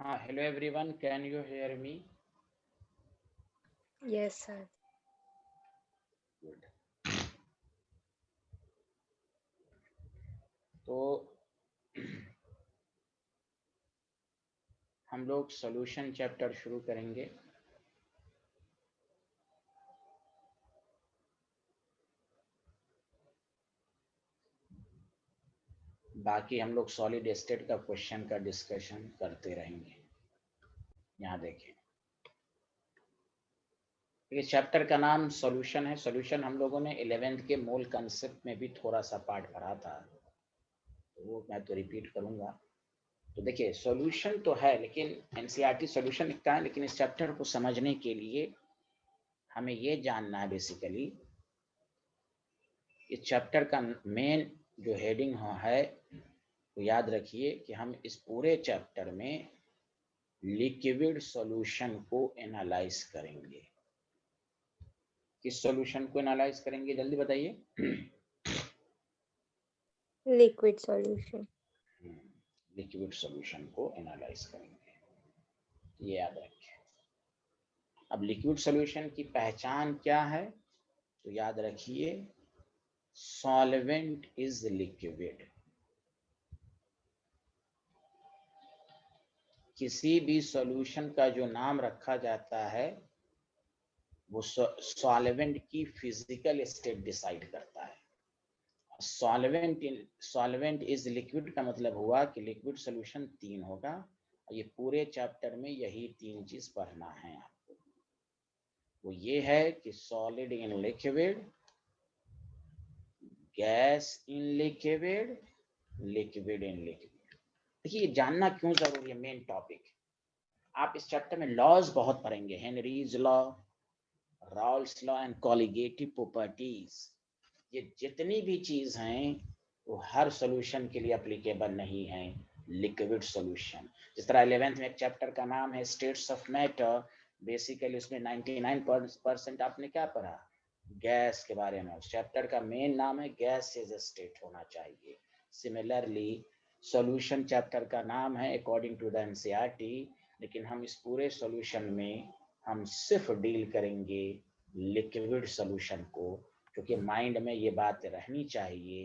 Hello everyone, can you hear me? Yes, sir. Good. तो हम लोग सॉल्यूशन चैप्टर शुरू करेंगे। बाकी हम लोग सॉलिड स्टेट का क्वेश्चन का डिस्कशन करते रहेंगे। यहाँ देखें, इस चैप्टर का नाम सॉल्यूशन है। सॉल्यूशन हम लोगों ने 11th के मूल कंसेप्ट में भी थोड़ा सा पार्ट पढ़ा था, तो वो मैं तो रिपीट करूंगा। तो देखिए, सॉल्यूशन तो है, लेकिन एनसीईआरटी सॉल्यूशन लिखता है, लेकिन इस चैप्टर को समझने के लिए हमें ये जानना है बेसिकली इस चैप्टर का मेन जो हेडिंग है, तो याद रखिए कि हम इस पूरे चैप्टर में लिक्विड सॉल्यूशन को एनालाइज करेंगे। किस सॉल्यूशन को एनालाइज करेंगे, जल्दी बताइए। Liquid solution. लिक्विड सॉल्यूशन को एनालाइज करेंगे, ये याद रखिए। अब लिक्विड सॉल्यूशन की पहचान क्या है, तो याद रखिए, सॉल्वेंट इज लिक्विड। किसी भी सॉल्यूशन का जो नाम रखा जाता है वो सॉल्वेंट की फिजिकल स्टेट डिसाइड करता है। सॉल्वेंट इज लिक्विड का मतलब हुआ कि लिक्विड सॉल्यूशन 3 होगा। ये पूरे चैप्टर में यही 3 चीज पढ़ना है आपको। वो ये है कि solid in liquid, gas in liquid, liquid in liquid. देखिए, ये जानना क्यों जरूरी है, मेन टॉपिक। आप इस चैप्टर में लॉज बहुत पढ़ेंगे, Henry's law, Rawls law and colligative properties. ये जितनी भी चीज हैं वो हर सॉल्यूशन के लिए एप्लीकेबल नहीं है। लिक्विड सॉल्यूशन, जिस तरह 11th में एक चैप्टर का नाम है स्टेट्स ऑफ मैटर, बेसिकली उसमें 99% आपने क्या पढ़ा, गैस के बारे में। उस चैप्टर का मेन नाम है गैस इज स्टेट होना चाहिए। सिमिलरली सॉल्यूशन चैप्टर का नाम है अकॉर्डिंग टू द एनसीईआरटी, लेकिन हम इस पूरे सॉल्यूशन में हम सिर्फ डील करेंगे लिक्विड सॉल्यूशन को, क्योंकि माइंड में ये बात रहनी चाहिए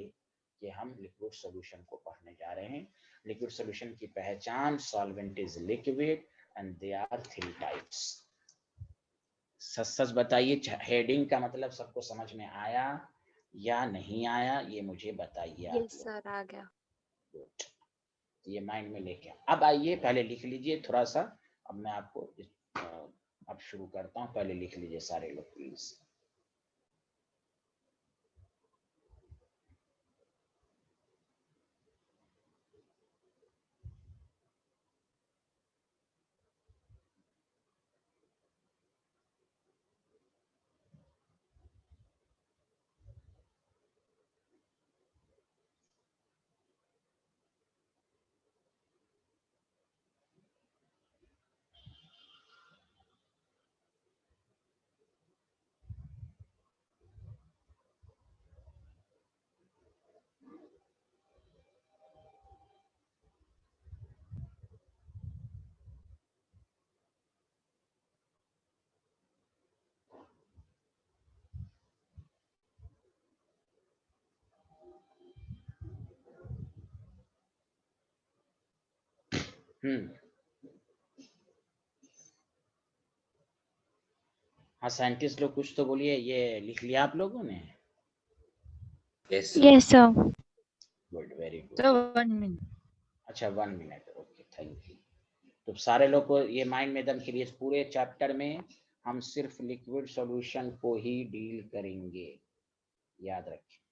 कि हम लिक्विड सॉल्यूशन को पढ़ने जा रहे हैं। लिक्विड सॉल्यूशन की पहचान, solvent is liquid and they are 3 types. सच बताइए, हेडिंग का मतलब सबको समझ में आया या नहीं आया, ये मुझे बताइए। यस सर, आ गया। गुड, ये माइंड में लेके अब आइए, पहले लिख लीजिए थोड़ा सा। अब मैं आपको अब शुरू करता हूँ, पहले लिख लीजिए सारे लोग प्लीज। हाँ, साइंटिस्ट लोग कुछ तो बोलिए। ये लिख लिया आप लोगों ने? Yes, yes sir. Good, very good. sir. 1 minute. अच्छा, 1 मिनट, ओके, थैंक यू। तो सारे लोग को ये माइंड में एकदम क्लियर, पूरे चैप्टर में हम सिर्फ लिक्विड सॉल्यूशन को ही डील करेंगे, याद रखें।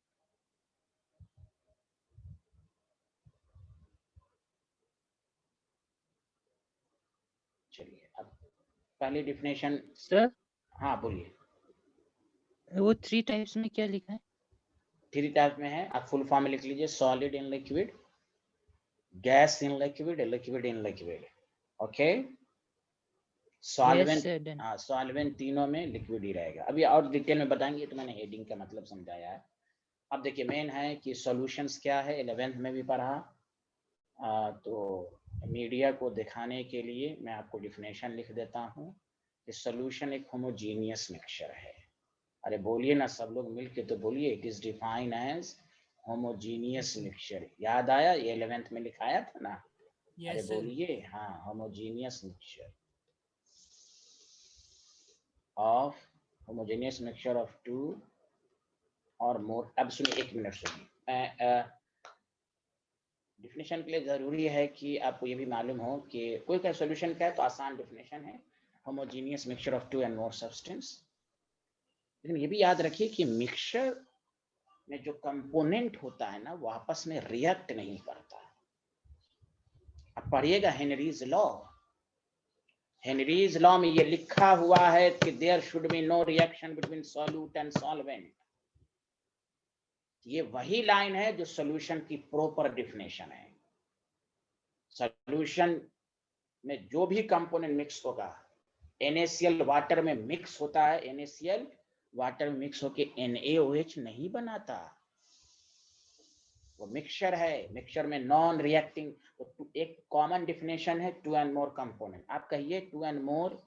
चलिए, अब पहली डिफिनेशन। सर, हाँ बोलिए। वो 3 टाइप्स में क्या लिखा है? 3 टाइप में है, आप फुल फॉर्म में लिख लीजिए, solid in liquid, gas in liquid, liquid in liquid. Okay, solvent, sir, done. हाँ सॉल्वेंट तीनों में लिक्विड ही रहेगा। अभी और डिटेल में बताएंगे, तो मैंने हेडिंग का मतलब समझाया है। अब देखिए, मेन है कि सॉल्यूशंस क्या है, 11th में भी पढ़ा, तो मीडिया को दिखाने के लिए मैं आपको डिफिनेशन लिख देता हूँ कि सॉल्यूशन एक होमोजीनियस मिक्सचर है। अरे बोलिए ना सब लोग मिलके तो बोलिए, it is defined as homogeneous mixture. याद आया? ये 11th में लिखाया था ना? अरे बोलिए, हाँ, homogeneous mixture of homogeneous mixture of two और मोर। अब सुनिए, 1 मिनट सुनिए। डिफिनेशन के लिए जरूरी है कि आपको ये भी मालूम हो कि कोई का सॉल्यूशन क्या है, तो आसान डिफिनेशन है, homogeneous mixture of 2 and more substance. लेकिन ये भी याद रखिए कि मिक्सचर में जो कंपोनेंट होता है ना, वो आपस में रिएक्ट नहीं करता। अब पढ़िएगा हेनरीज लॉ। हेनरीज लॉ में ये लिखा हुआ है कि there should be no reaction between solute and solvent. ये वही लाइन है जो सॉल्यूशन की प्रॉपर डिफिनेशन है। सॉल्यूशन में जो भी कंपोनेंट मिक्स होगा, NaCl वाटर में मिक्स होता है, NaCl वाटर में मिक्स होके NaOH नहीं बनाता, वो मिक्सचर है। मिक्सचर में नॉन रिएक्टिंग, तो एक कॉमन डिफिनेशन है 2 एंड मोर कंपोनेंट। आप कहिए 2 and more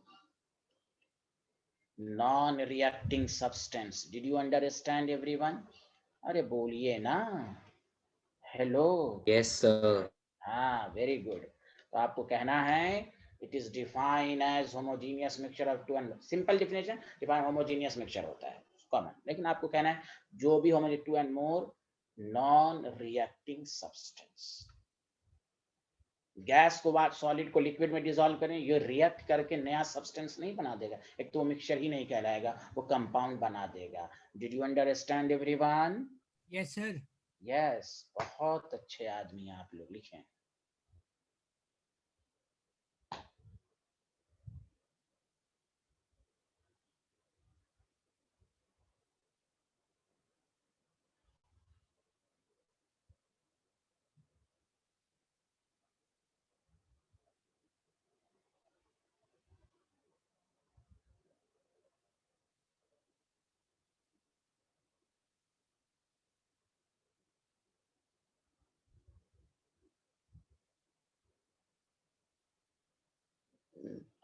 non reacting substance. Did you understand everyone? अरे बोलिए ना, हेलो। Yes sir. हाँ, वेरी गुड। तो आपको कहना है it is defined as homogeneous mixture of 2 and simple definition, define homogeneous mixture होता है कॉमन। लेकिन आपको कहना है जो भी homogeneous 2 and more non reacting substance. Gas को बात सॉलिड को लिक्विड में डिसॉल्व करें, ये रिएक्ट करके नया सब्सटेंस नहीं बना देगा, एक तो मिक्सचर ही नहीं कहलाएगा, वो कंपाउंड बना देगा। Did you understand everyone? Yes sir. Yes, बहुत अच्छे आदमी आप लोग, लिखें।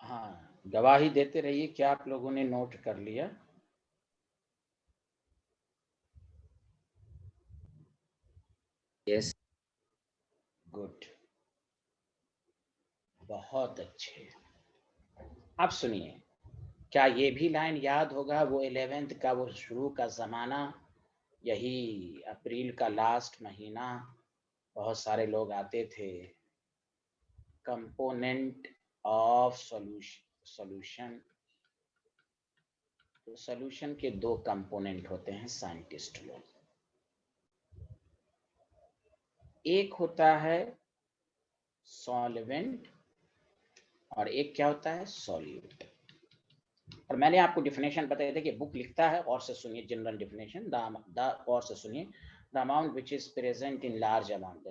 हाँ, गवाही देते रहिए। क्या आप लोगों ने नोट कर लिया? यस। गुड, बहुत अच्छे। अब सुनिए, क्या ये भी लाइन याद होगा? वो 11th का वो शुरू का जमाना, यही अप्रैल का लास्ट महीना, बहुत सारे लोग आते थे। Component of solution. तो सॉल्यूशन के 2 कंपोनेंट होते हैं साइंटिस्ट लोग। एक होता है सॉल्वेंट और एक क्या होता है? सॉल्यूट। और मैंने आपको डिफिनेशन बताया था कि बुक लिखता है, और से सुनिए जनरल डिफिनेशन, और से सुनिए, the amount which is present in large amount,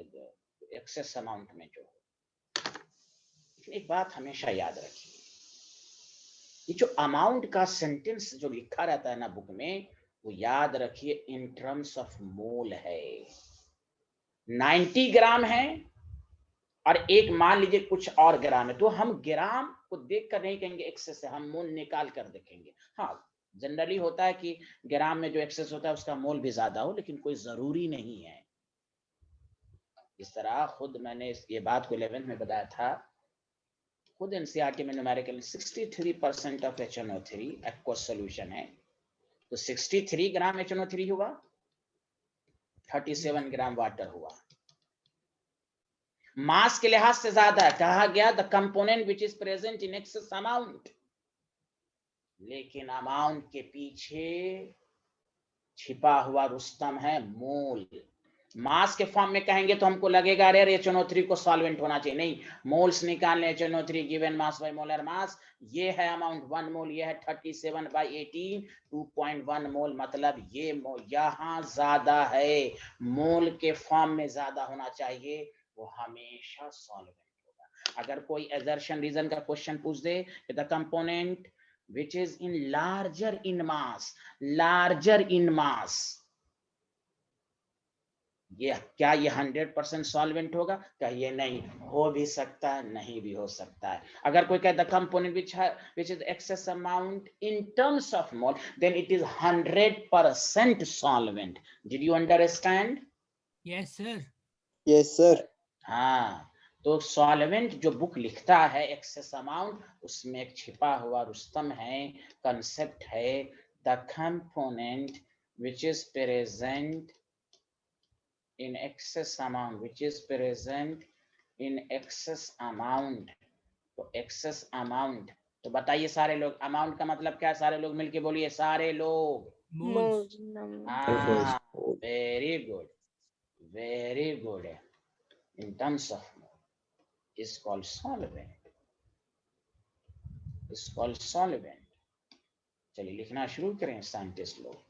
excess amount में जो। एक बात हमेशा याद रखिए, ये जो अमाउंट का सेंटेंस जो लिखा रहता है ना बुक में, वो याद रखिए इन टर्म्स ऑफ मोल है। 90 ग्राम है और एक मान लीजिए कुछ और ग्राम है, तो हम ग्राम को देख कर नहीं कहेंगे एक्सेस है, हम मोल निकाल कर देखेंगे। हाँ, जनरली होता है कि ग्राम में जो एक्सेस होता है उसका मोल भी ज्यादा हो, लेकिन कोई जरूरी नहीं है। इस तरह खुद मैंने ये बात को 11th में बताया था, खुद एनसीईआरटी में numerical 63% of HNO3 aqueous solution है, तो 63 ग्राम HNO3 हुआ, 37 ग्राम वाटर हुआ। मास के लिहाज से ज्यादा कहा गया the component which is present in excess amount, लेकिन अमाउंट के पीछे छिपा हुआ रुस्तम है मोल। मास के फॉर्म में कहेंगे तो हमको लगेगा अरे HNO3 को सॉल्वेंट होना चाहिए, नहीं, मोल्स निकालने HNO3 given mass by molar mass, ये है अमाउंट 1 मोल, ये है 37/18 2.1 मोल, मतलब ये यहां ज्यादा है, मोल के फॉर्म में ज्यादा होना चाहिए, वो हमेशा सॉल्वेंट होगा। अगर कोई असर्शन रीजन का क्वेश्चन पूछ दे, the component which is in larger in mass ये क्या ये 100% सॉल्वेंट होगा? कहिए नहीं, हो भी सकता है, नहीं भी हो सकता है। अगर कोई कहता component which is excess amount in terms of mole, then it is 100% solvent. Did you understand? Yes, sir. Yes, sir. हाँ, तो सॉल्वेंट जो बुक लिखता है एक्सेस अमाउंट, उसमें एक छिपा हुआ रुस्तम है, कंसेप्ट है, the component which is present in excess amount, which is present in excess amount. तो excess amount, तो बताइए सारे लोग, अमाउंट का मतलब क्या है? सारे लोग मिलके बोलिए, सारे लोग। Moles. हाँ, very good, very good. in terms of mole is called solvent, is called solvent. चलिए लिखना शुरू करें साइंटिस्ट लोग।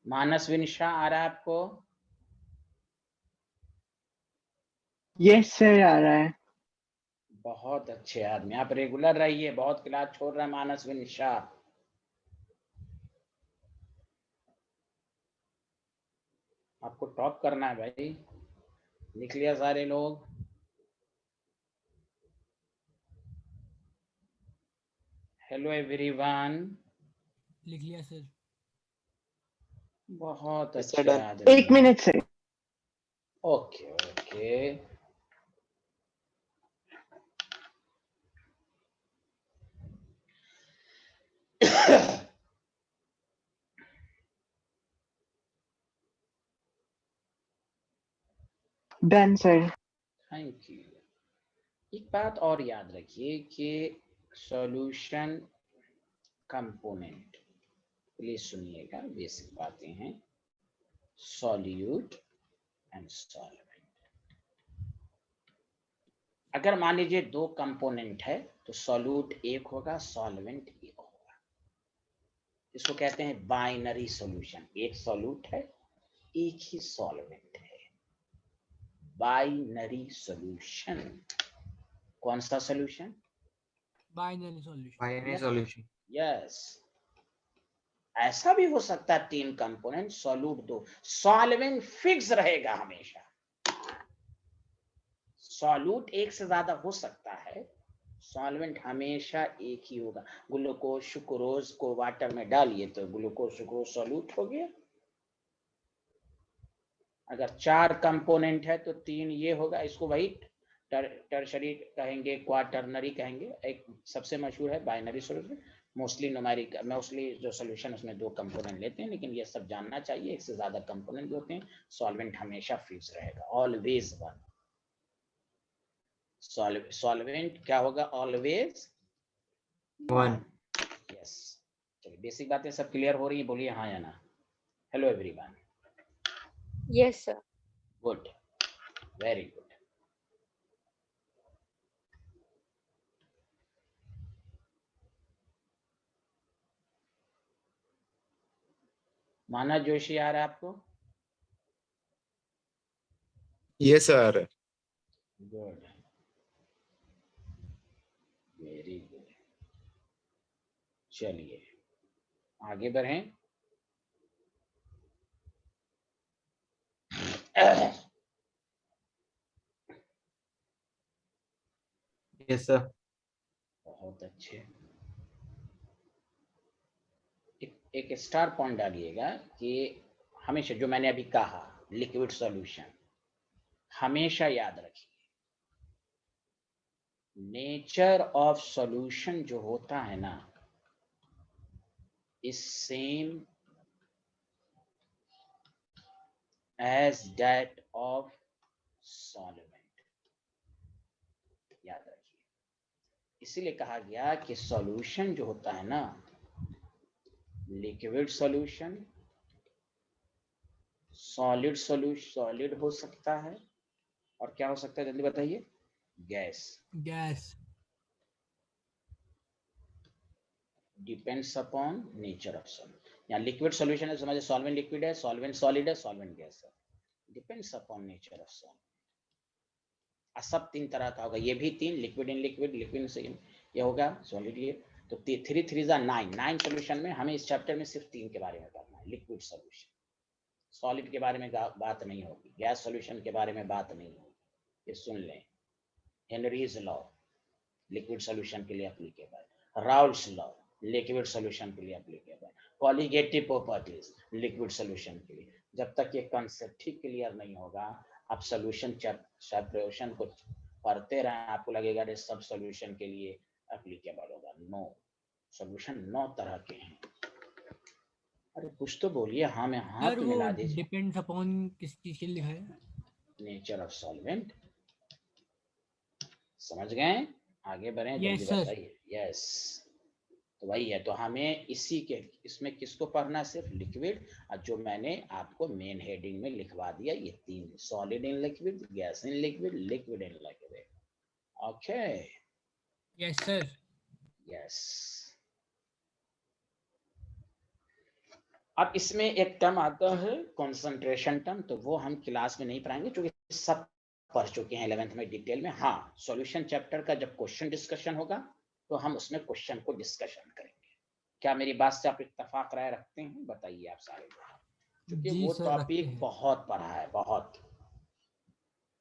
मानस विनिशा आ रहा है आपको? यस सर, आ रहा है। बहुत अच्छे आदमी, आप रेगुलर रहिए, बहुत क्लास छोड़ रहा है मानस विनिशा। आपको टॉप करना है भाई। लिख लिया सारे लोग? Hello everyone. लिख लिया सर। बहुत Yes, sir, अच्छे done. आदमी। 1 minute sir. Okay okay. Done sir. Thank you. एक बात और याद रखिए कि सॉल्यूशन कंपोनेंट, प्लीज सुनिएगा, बेसिक बातें हैं। सॉल्यूट एंड सॉल्वेंट, अगर मान लीजिए दो कंपोनेंट है तो सॉल्यूट एक होगा, सॉल्वेंट एक होगा। इसको कहते हैं बाइनरी सॉल्यूशन। एक सॉल्यूट है, एक ही सॉल्वेंट है। Binary solution. कौन सा solution? Binary solution. Binary solution. Yes. ऐसा भी हो सकता है तीन कंपोनेंट, सॉल्यूट दो, सॉल्वेंट फिक्स रहेगा हमेशा। सॉल्यूट एक से ज्यादा हो सकता है, सॉल्वेंट हमेशा एक ही होगा। ग्लूकोज सुक्रोज को वाटर में डालिए तो ग्लूकोज सुक्रोज सॉल्यूट हो गया। अगर चार कंपोनेंट है तो तीन ये होगा, इसको वही टर्शरी कहेंगे, क्वाटरनरी कहेंगे। एक सबसे मशहूर है binary solution. Mostly numeric, mostly जो सॉल्यूशन उसमें दो कंपोनेंट लेते हैं, लेकिन ये सब जानना चाहिए, एक से ज्यादा कंपोनेंट भी होते हैं। सॉल्वेंट हमेशा फिक्स रहेगा, ऑलवेज वन। सॉल्वेंट क्या होगा? Always One. यस। चलिए बेसिक बातें सब क्लियर हो रही है? बोलिए हाँ या ना। Hello everyone. Yes, sir. Good, very good. माना जोशी आ रहा है आपको? Yes, sir. Good, very good. चलिए आगे बढ़ें। Yes, sir. बहुत अच्छे। एक स्टार पॉइंट डालिएगा कि हमेशा जो मैंने अभी कहा, लिक्विड सॉल्यूशन, हमेशा याद रखिए नेचर ऑफ सॉल्यूशन जो होता है ना, is same as that of solvent। याद रखिए, इसीलिए कहा गया कि सॉल्यूशन जो होता है ना, liquid solution, solid solution, solid हो सकता है, और क्या हो सकता है जल्दी बताइए? Gas. Gas. Depends upon nature of solvent. यहाँ लिक्विड सॉल्यूशन है, समझे, सॉल्वेंट लिक्विड है, सॉल्वेंट सॉलिड है, सॉल्वेंट गैस है। Depends upon nature of solvent. सब तीन तरह का होगा, ये भी तीन, लिक्विड इन लिक्विड, लिक्विड से ये होगा, सॉलिड ये। तो 3 3 जा 9, 9 सॉल्यूशन में हमें इस चैप्टर में सिर्फ 3 के बारे में पढ़ना है। लिक्विड सॉल्यूशन, सॉलिड के बारे में बात नहीं होगी, गैस सॉल्यूशन के बारे में बात नहीं होगी, ये सुन लें। हेनरीज लॉ लिक्विड सॉल्यूशन के लिए applicable, Raoult's law liquid solution के लिए applicable, colligative properties liquid solution के लिए। जब तक ये कॉन्सेप्ट ही क्लियर नहीं होगा, आप सॉल्यूशन सेपरेशन को पढ़ते रहें, आपको लगेगा ये सब सॉल्यूशन के लिए एप्लीकेबल होगा। नो, सॉल्यूशन 9 तरह के हैं। अरे कुछ तो बोलिए, हाँ में हाथ सर वो मिला दीजिए। डिपेंड्स अपॉन किस चीज के लिए लिखा है? Nature of solvent. समझ गए? आगे बढ़े, Yes, जल्दी sir. बताइए। यस, तो वही है। तो हमें इसी के इसमें किसको पढ़ना है? सिर्फ लिक्विड, और जो मैंने आपको मेन हेडिंग में लिखवा दिया, ये 3, solid in liquid, gas in liquid, liquid in liquid. Okay, yes sir. Yes. अब इसमें एक टर्म आता है कंसंट्रेशन टर्म, तो वो हम क्लास में नहीं पढ़ाएंगे क्योंकि सब पढ़ चुके हैं 11th में डिटेल में। हाँ, सॉल्यूशन चैप्टर का जब क्वेश्चन डिस्कशन होगा तो हम उसमें क्वेश्चन को डिस्कशन करेंगे। क्या मेरी बात से आप इत्तेफाक राय रखते हैं? बताइए आप सारे, क्योंकि जी वो सर, रखते टॉपिक हैं। बहुत पढ़ा है, बहुत।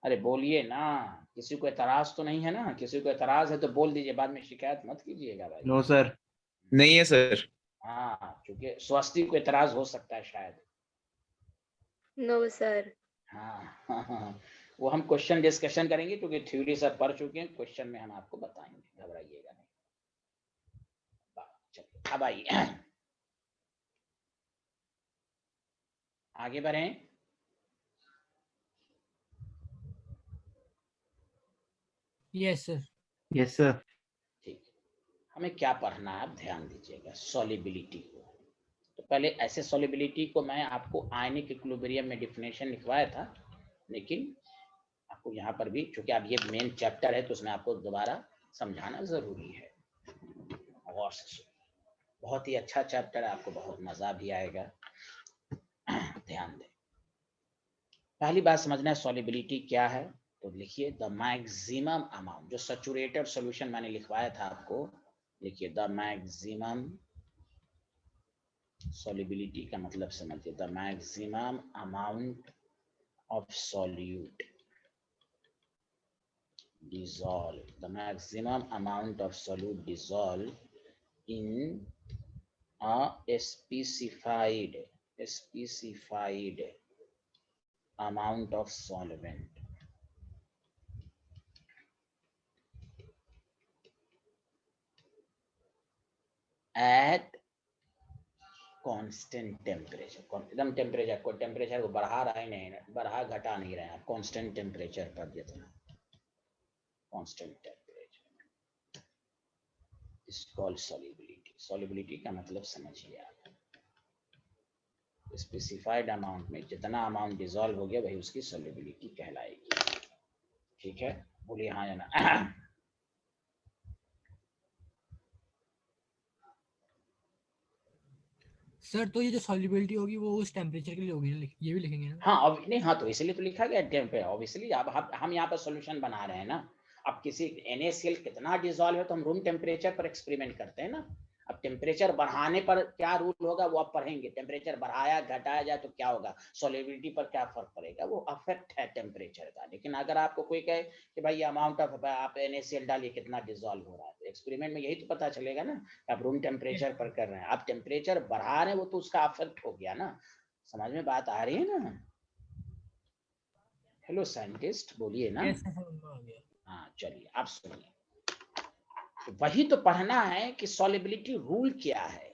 अरे बोलिए ना, किसी को एतराज तो नहीं है ना? किसी को एतराज है तो बोल दीजिए, बाद में शिकायत मत कीजिएगा भाई। No sir. नहीं है सर। हाँ, क्योंकि स्वास्थ्य को एतराज हो सकता है शायद। No sir. हाँ, हाँ, हाँ, वो हम क्वेश्चन डिस्कशन करेंगे क्योंकि थ्योरी सब पढ़ चुके हैं, क्वेश्चन में हम आपको बताएंगे, घबराइएगा नहीं। चलिए अब आइए आगे बढ़ें। Yes sir. Yes sir. ठीक, हमें क्या पढ़ना है आप ध्यान दीजिएगा। सॉल्युबिलिटी को, तो पहले ऐसे सॉल्युबिलिटी को मैं आपको आयनिक इक्विलिब्रियम में डिफिनेशन लिखवाया था, लेकिन आपको यहाँ पर भी, चूंकि अब ये मेन चैप्टर है तो उसमें आपको दोबारा समझाना जरूरी है। गौर से सुनिए, बहुत ही अच्छा चैप्टर है, आपको बहुत मजा भी आएगा। ध्यान दें, पहली बात समझना है सॉल्युबिलिटी क्या है। तो लिखिए द मैक्सिमम अमाउंट, जो सैचुरेटेड सॉल्यूशन मैंने लिखवाया था आपको, लिखिए द मैक्सिमम सॉल्युबिलिटी का मतलब समझिए, the maximum amount of solute dissolve, the maximum amount of solute dissolve in a specified amount of solvent at constant temperature। एकदम टेम्परेचर को, टेम्परेचर को बढ़ा रहा है नहीं, बढ़ा घटा नहीं रहे हैं, कांस्टेंट टेम्परेचर पर जितना, constant temperature is called solubility. Solubility का मतलब समझिए आप, स्पेसिफाइड अमाउंट में जितना अमाउंट डिसॉल्व हो गया वही उसकी सॉल्युबिलिटी कहलाएगी। ठीक है, बोलिए हाँ या ना। सर तो ये जो सॉल्युबिलिटी होगी वो उस टेम्परेचर के लिए होगी ना, ये भी लिखेंगे ना? हाँ, अब नहीं, हाँ तो इसलिए तो लिखा गया टेम्परेचर, ऑब्वियसली। अब हम यहाँ पर सॉल्यूशन बना रहे हैं ना। अब किसी NaCl कितना डिसॉल्व है तो हम रूम टेम्परेचर पर एक्सपेरिमेंट करते हैं ना। अब टेम्परेचर बढ़ाने पर क्या रूल होगा वो आप पढ़ेंगे। टेम्परेचर बढ़ाया घटाया जाए तो क्या होगा, सॉल्युबिलिटी पर क्या फर्क पड़ेगा, वो अफेक्ट है टेम्परेचर का। लेकिन अगर आपको कोई कहे कि भाई अमाउंट ऑफ, आप NaCl डालिए कितना डिसॉल्व हो रहा है, तो एक्सपेरिमेंट में यही तो पता चलेगा ना। आप रूम टेम्परेचर पर कर रहे हैं, आप टेम्परेचर बढ़ा रहे हैं, वो तो उसका अफेक्ट हो गया ना। समझ में बात आ रही है ना? हेलो साइंटिस्ट, बोलिए ना। यस सर, समझ में आ गया। हाँ चलिए, आप सुनिए, तो वही तो पढ़ना है कि सॉल्युबिलिटी रूल क्या है।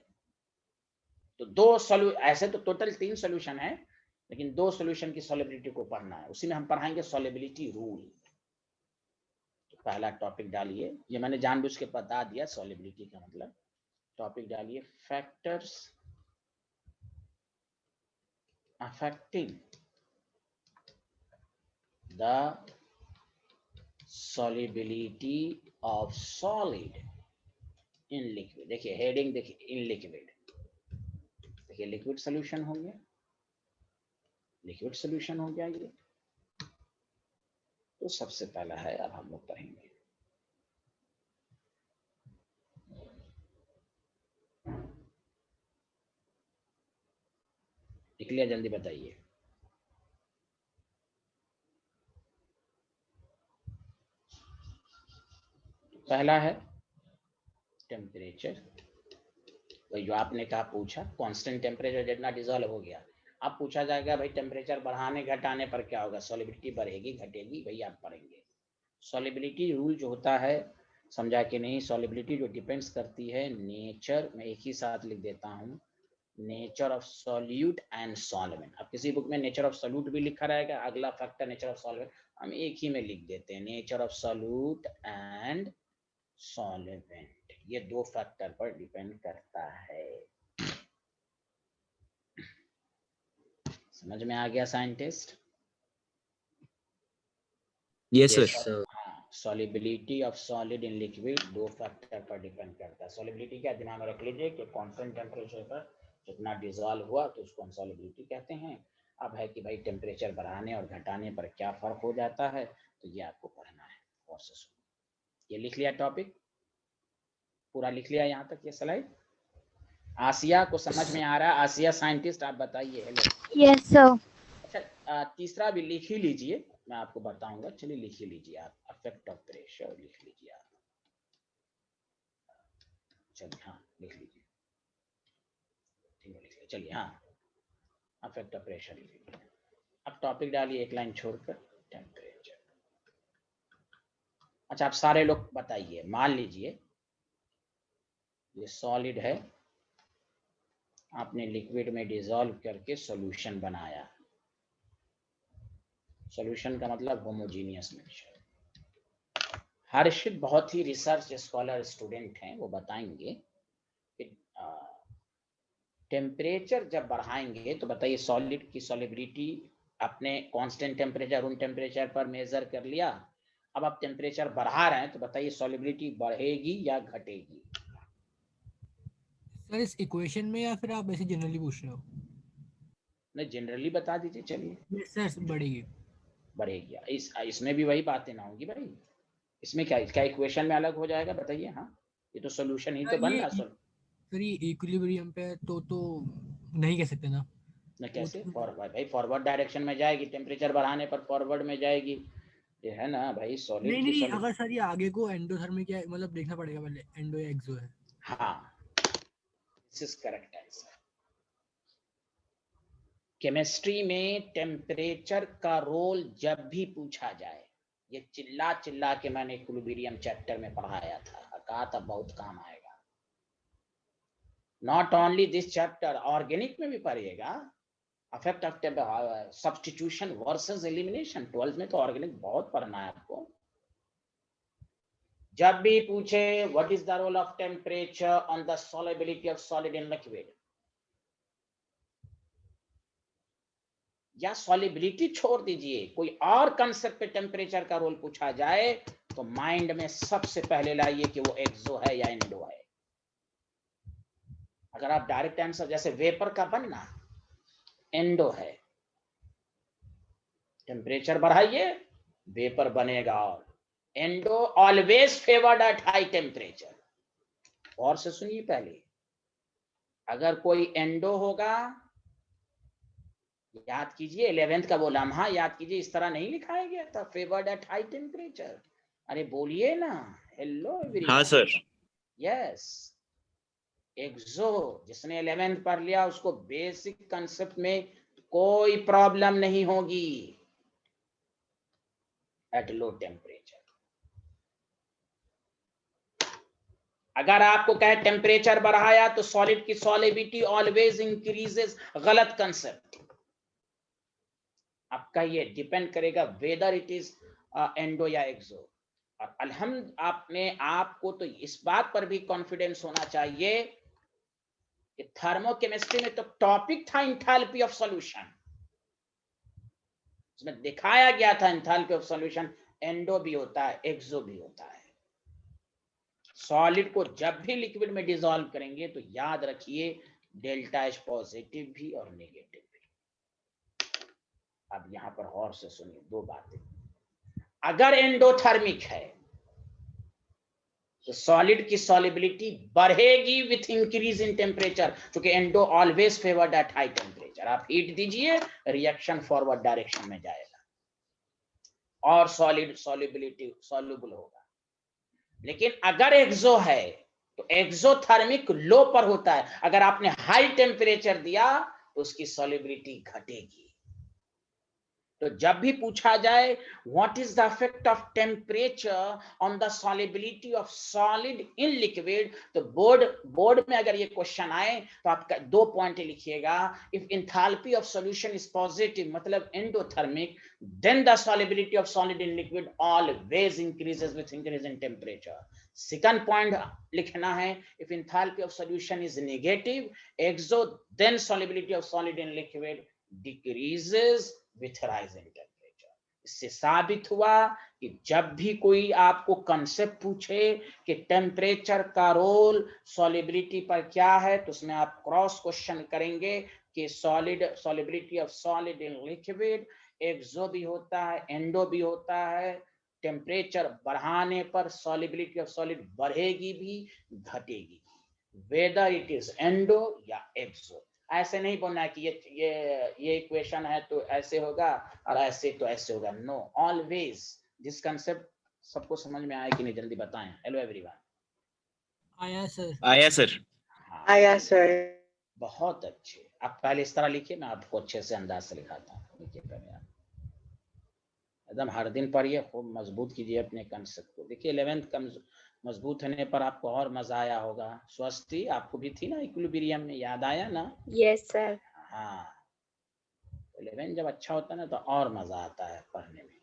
तो ऐसे तो टोटल 3 सॉल्यूशन है, लेकिन 2 सॉल्यूशन की सॉलिबिलिटी को पढ़ना है, उसी में हम पढ़ाएंगे सॉलिबिलिटी रूल। तो पहला टॉपिक डालिए, ये मैंने जानबूझ के बता दिया सॉलिबिलिटी का मतलब। टॉपिक डालिए factors affecting the solubility of solid in liquid। देखिए हेडिंग, देखिए इन लिक्विड, देखिए लिक्विड सॉल्यूशन हो गया, लिक्विड सॉल्यूशन हो गया ये। तो सबसे पहला है, अब हम लोग पढ़ेंगे लिख लिया, जल्दी बताइए। पहला है टेम्परेचर, वही जो आपने कहा पूछा, कांस्टेंट टेम्परेचर जितना डिजोल्व हो गया। अब पूछा जाएगा भाई टेम्परेचर बढ़ाने घटाने पर क्या होगा, सॉलिबिलिटी बढ़ेगी घटेगी, वही आप पढ़ेंगे। सॉलिबिलिटी रूल जो होता है, समझा कि नहीं, सॉलिबिलिटी जो डिपेंड्स करती है नेचर, मैं एक ही साथ लिख देता हूँ, nature of solute and solvent. अब किसी बुक में नेचर ऑफ सॉल्यूट भी लिखा रहेगा, अगला फैक्टर नेचर ऑफ सॉल्वेंट, हम एक ही में लिख देते हैं, nature of solute and solvent. ये 2 फैक्टर पर डिपेंड करता है। समझ में आ गया scientist? Yes, sir. Solubility of solid in liquid 2 factor पर डिपेंड करता है। सॉलिबिलिटी क्या दिमाग में रख लीजिए कि कांस्टेंट टेम्परेचर पर जितना डिसॉल्व हुआ तो उसको हम सॉलिबिलिटी कहते हैं। अब है कि भाई टेम्परेचर बढ़ाने और घटाने पर क्या फर्क हो जाता है, तो ये आपको पढ़ना है। और से सुनो, ये लिख लिया टॉपिक, पूरा लिख लिया यहाँ तक ये स्लाइड। आसिया को समझ में आ रहा है? आसिया साइंटिस्ट आप बताइए। हेलो। Yes sir. अच्छा तीसरा भी लिख ही लीजिए, मैं आपको बताऊंगा। चलिए लिख ही लीजिए आप, अफेक्ट ऑफ प्रेशर लिख लीजिए आप। चलिए हाँ लिख लीजिए, ठीक है लिख लीजिए। चलिए हाँ, अफेक्ट ऑफ प्रेशर लिख लीजिए। अब टॉपिक डालिए एक लाइन छोड़कर, टेम्परेचर। अच्छा आप सारे लोग बताइए, मान लीजिए ये सॉलिड है, आपने लिक्विड में डिसॉल्व करके सॉल्यूशन बनाया। सॉल्यूशन का मतलब होमोजीनियस मिक्सचर। हर्षित बहुत ही रिसर्च स्कॉलर स्टूडेंट हैं, वो बताएंगे कि टेम्परेचर जब बढ़ाएंगे तो बताइए सॉलिड की सॉलिबिलिटी अपने कांस्टेंट टेम्परेचर, रूम टेम्परेचर पर मेजर कर लिया। अब आप टेम्परेचर बढ़ा रहे हैं तो बताइए सॉलिबिलिटी बढ़ेगी या घटेगी? सर इस इक्वेशन में या फिर आप ऐसे जनरली पूछ रहे हो? नहीं जनरली बता दीजिए। चलिए यस सर, बढ़ेगी। बढ़ेगी। इसमें भी वही बातें ना होंगी भाई, इसमें क्या इक्वेशन में अलग हो जाएगा बताइए। हाँ ये तो सॉल्यूशन ही तो बन रहा। सर ये इक्विलिब्रियम पे तो नहीं कह सकते ना। ना कैसे फॉरवर्ड, भाई फॉरवर्ड डायरेक्शन में जाएगी, टेम्परेचर बढ़ाने पर फॉरवर्ड में जाएगी, ये है ना भाई सॉलिड की नहीं, सॉलिड। अगर सर ये आगे को एंडोथर्मिक या मतलब देखना पड़ेगा पहले, एंडो या एक्सो है। हाँ this is correct answer. Chemistry में टेम्परेचर का रोल जब भी पूछा जाए, ये चिल्ला चिल्ला के मैंने इक्विलिब्रियम चैप्टर में पढ़ाया था, कहा था बहुत काम आएगा। Not only this chapter, organic में भी पढ़िएगा, affect of substitution versus elimination. 12th में तो ऑर्गेनिक बहुत पढ़ना है आपको। जब भी पूछे what is the role of temperature on the solubility of solid in liquid, या सॉलिबिलिटी छोड़ दीजिए, कोई और कंसेप्ट पे टेम्परेचर का रोल पूछा जाए तो माइंड में सबसे पहले लाइए कि वो एक्सो है या एंडो है। अगर आप डायरेक्ट आंसर, जैसे वेपर का बनना एंडो है, टेम्परेचर बढ़ाइए वेपर बनेगा, और endo always favoured at high temperature. और से सुनिए पहले, अगर कोई एंडो होगा, याद कीजिए 11th का वो लम्हा याद कीजिए, इस तरह नहीं लिखाया गया था, फेवर्ड एट हाई टेम्परेचर। अरे बोलिए ना, हेलो एवरीवन। हाँ सर। यस, एक्सो जिसने 11th पढ़ लिया उसको बेसिक कंसेप्ट में कोई प्रॉब्लम नहीं होगी एट लो टेम्परेचर। अगर आपको कहे टेम्परेचर बढ़ाया तो सॉलिड की सॉलिबिलिटी ऑलवेज इंक्रीजेस, गलत कंसेप्ट। आपका ये डिपेंड करेगा वेदर इट इज एंडो या एक्सो। और आपको तो इस बात पर भी कॉन्फिडेंस होना चाहिए कि थर्मोकेमिस्ट्री में तो टॉपिक था एंथैल्पी ऑफ सॉल्यूशन, उसमें दिखाया गया था एंथैल्पी ऑफ सॉल्यूशन एंडो भी होता है, एक्सो भी होता है। सॉलिड को जब भी लिक्विड में डिसॉल्व करेंगे तो याद रखिए डेल्टा एच पॉजिटिव भी और नेगेटिव भी। अब यहां पर गौर से सुनिए दो बातें। अगर एंडोथर्मिक है तो सॉलिड की सॉलिबिलिटी बढ़ेगी विथ इंक्रीज इन टेम्परेचर, क्योंकि endo always favoured at high temperature. आप हीट दीजिए, रिएक्शन फॉरवर्ड डायरेक्शन में जाएगा और सॉलिड सॉलिबिलिटी सॉल्युबल होगा। लेकिन अगर एक्सो है तो एक्सोथर्मिक लो पर होता है, अगर आपने हाई टेम्परेचर दिया तो उसकी सॉलिबिलिटी घटेगी। तो जब भी पूछा जाए what is the effect of temperature on the solubility of solid in liquid, तो बोर्ड में अगर ये क्वेश्चन आए तो आपका 2 पॉइंट लिखिएगा। If enthalpy of solution is positive मतलब endothermic, then the solubility of solid in liquid always increases with increase in temperature. Second point लिखना है, if enthalpy of solution is negative exo, then solubility of solid in liquid decreases with rise in temperature. इससे साबित हुआ कि जब भी कोई आपको कंसेप्ट पूछे कि टेम्परेचर का रोल सॉलिबिलिटी पर क्या है, तो उसमें आप क्रॉस क्वेश्चन करेंगे कि solubility of solid in liquid एक्सो भी होता है, एंडो भी होता है। टेम्परेचर बढ़ाने पर सॉलिबिलिटी ऑफ सॉलिड बढ़ेगी भी घटेगी, वेदर इट इज एंडो या एक्सो। ऐसे नहीं बोलना है कि ये इक्वेशन है तो ऐसे होगा और ऐसे तो ऐसे होगा। नो, ऑलवेज दिस कंसेप्ट सबको समझ में आया कि नहीं, जल्दी बताएं। Hello everyone. आया सर। आया सर। आया सर। बहुत अच्छे। आप पहले इस तरह लिखिए, मैं आपको अच्छे से अंदाज से लिखाता हूँ। लिखिए पहले आप एकदम हर दिन पढ़िए, खूब मजबूत कीजिए अपने कंसेप्ट को। देखिए 11th का मजबूत होने पर आपको और मजा आया होगा। स्वस्ति आपको भी थी ना इक्विलिब्रियम में, याद आया ना? Yes sir. हाँ, 11 जब अच्छा होता है ना तो और मजा आता है पढ़ने में।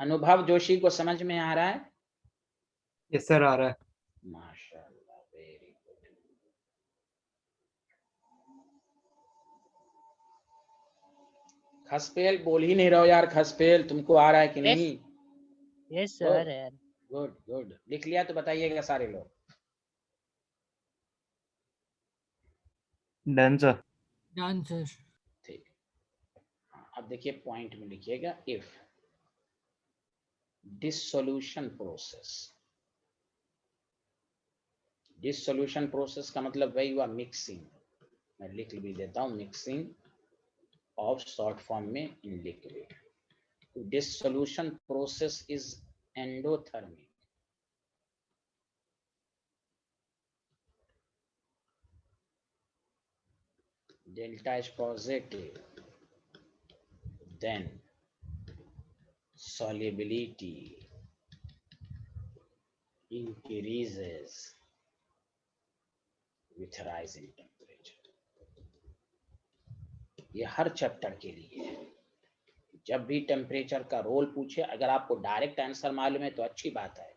अनुभव जोशी को समझ में आ रहा है? यस सर, आ रहा है। माशाल्लाह, वेरी गुड। खसपेल बोल ही नहीं रहो यार। खसपेल तुमको आ रहा है कि नहीं? यस सर यार। गुड गुड, लिख लिया तो बताइएगा सारे लोग। Done sir. Done sir. ठीक। अब देखिए पॉइंट में लिखिएगा, इफ डिसोल्यूशन प्रोसेस का मतलब वही हुआ मिक्सिंग। मैं लिख भी देता हूं, मिक्सिंग ऑफ शॉर्ट फॉर्म में in liquid. Dissolution process is endothermic. Delta is positive, then solubility increases with rise in temperature. ये हर चैप्टर के लिए है। जब भी टेम्परेचर का रोल पूछे, अगर आपको डायरेक्ट आंसर मालूम है तो अच्छी बात है,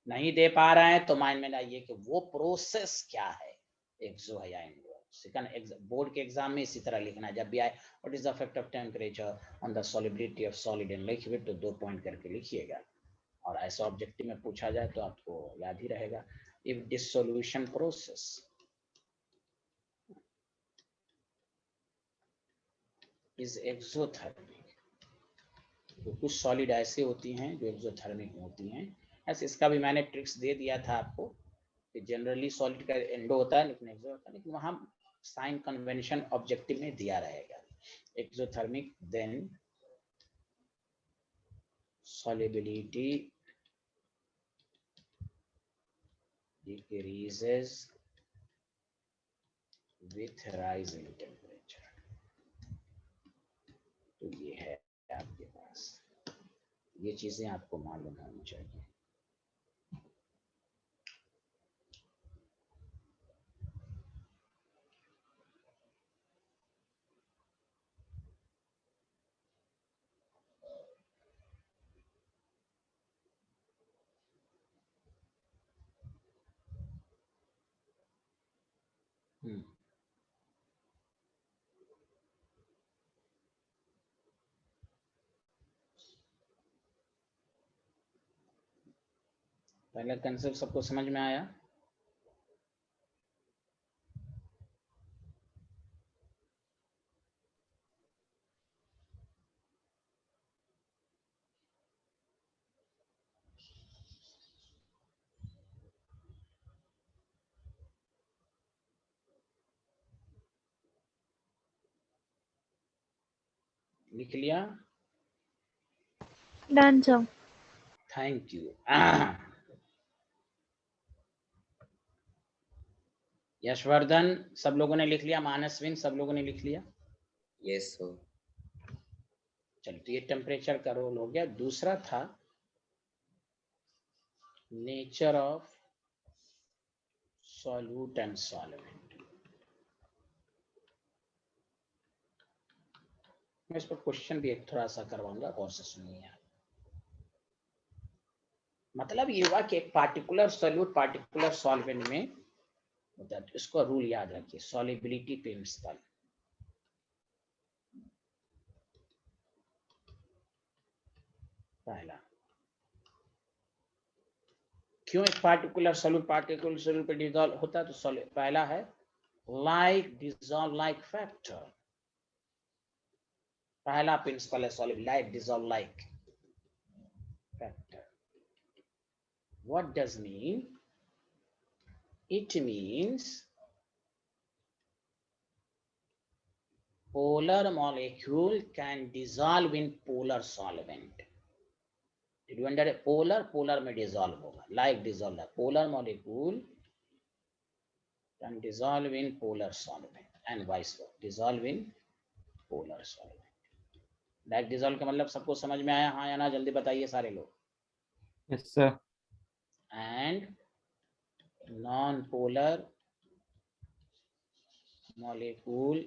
नहीं दे पा रहे हैं तो माइंड में लाइए कि वो प्रोसेस क्या है, एक्सो है या एंडो। सेकंड बोर्ड के एग्जाम में इसी तरह लिखना है, जब भी आए what is the effect of temperature on the solubility of solid in liquid, तो 2 पॉइंट करके लिखिएगा। और ऐसा ऑब्जेक्टिव में पूछा जाए तो आपको याद ही रहेगा। If dissolution process is exothermic, तो कुछ सॉलिड ऐसे होती हैं जो एक्सोथर्मिक होती हैं। ऐसे इसका भी मैंने ट्रिक्स दे दिया था आपको कि जनरली सॉलिड का एंडो होता है लेकिन एक्सो होता है, लेकिन वहां साइन कन्वेंशन ऑब्जेक्टिव में दिया रहेगा। Exothermic then solubility decreases with rise in temperature। तो ये है आपके पास, ये चीजें आपको मालूम होनी चाहिए। पहला कंसेप्ट सबको समझ में आया? लिख लिया? Done sir. Thank you. Yashvardhan, सब लोगों ने लिख लिया? मानसविन, सब लोगों ने लिख लिया? Yes, sir. चलो, तो ये टेम्परेचर का रोल हो गया। दूसरा था nature of solute and solvent. मैं इस पर क्वेश्चन भी एक थोड़ा सा करवाऊंगा, और से सुनिए। मतलब ये हुआ कि एक पार्टिकुलर सॉल्यूट पार्टिकुलर सॉल्वेंट में होता है। इसको रूल याद रखिए, सॉल्युबिलिटी प्रिंसिपल। पहला, क्यों एक पार्टिकुलर सॉल्यूट पार्टिकुलर सॉल्यूट पे डिसॉल्व होता है? तो पहला है लाइक डिसॉल्व लाइक फैक्टर। पहला प्रिंसिपल है solute, like dissolve like factor. What does mean? It means polar molecule can dissolve in polar solvent. Did you understand? polar में dissolve होगा, like dissolve. Polar molecule can dissolve in polar solvent and vice versa. Dissolve in polar solvent. Like dissolve का मतलब सबको समझ में आया? हाँ या ना? जल्दी बताइए सारे लोग। Yes, sir. And non-polar molecule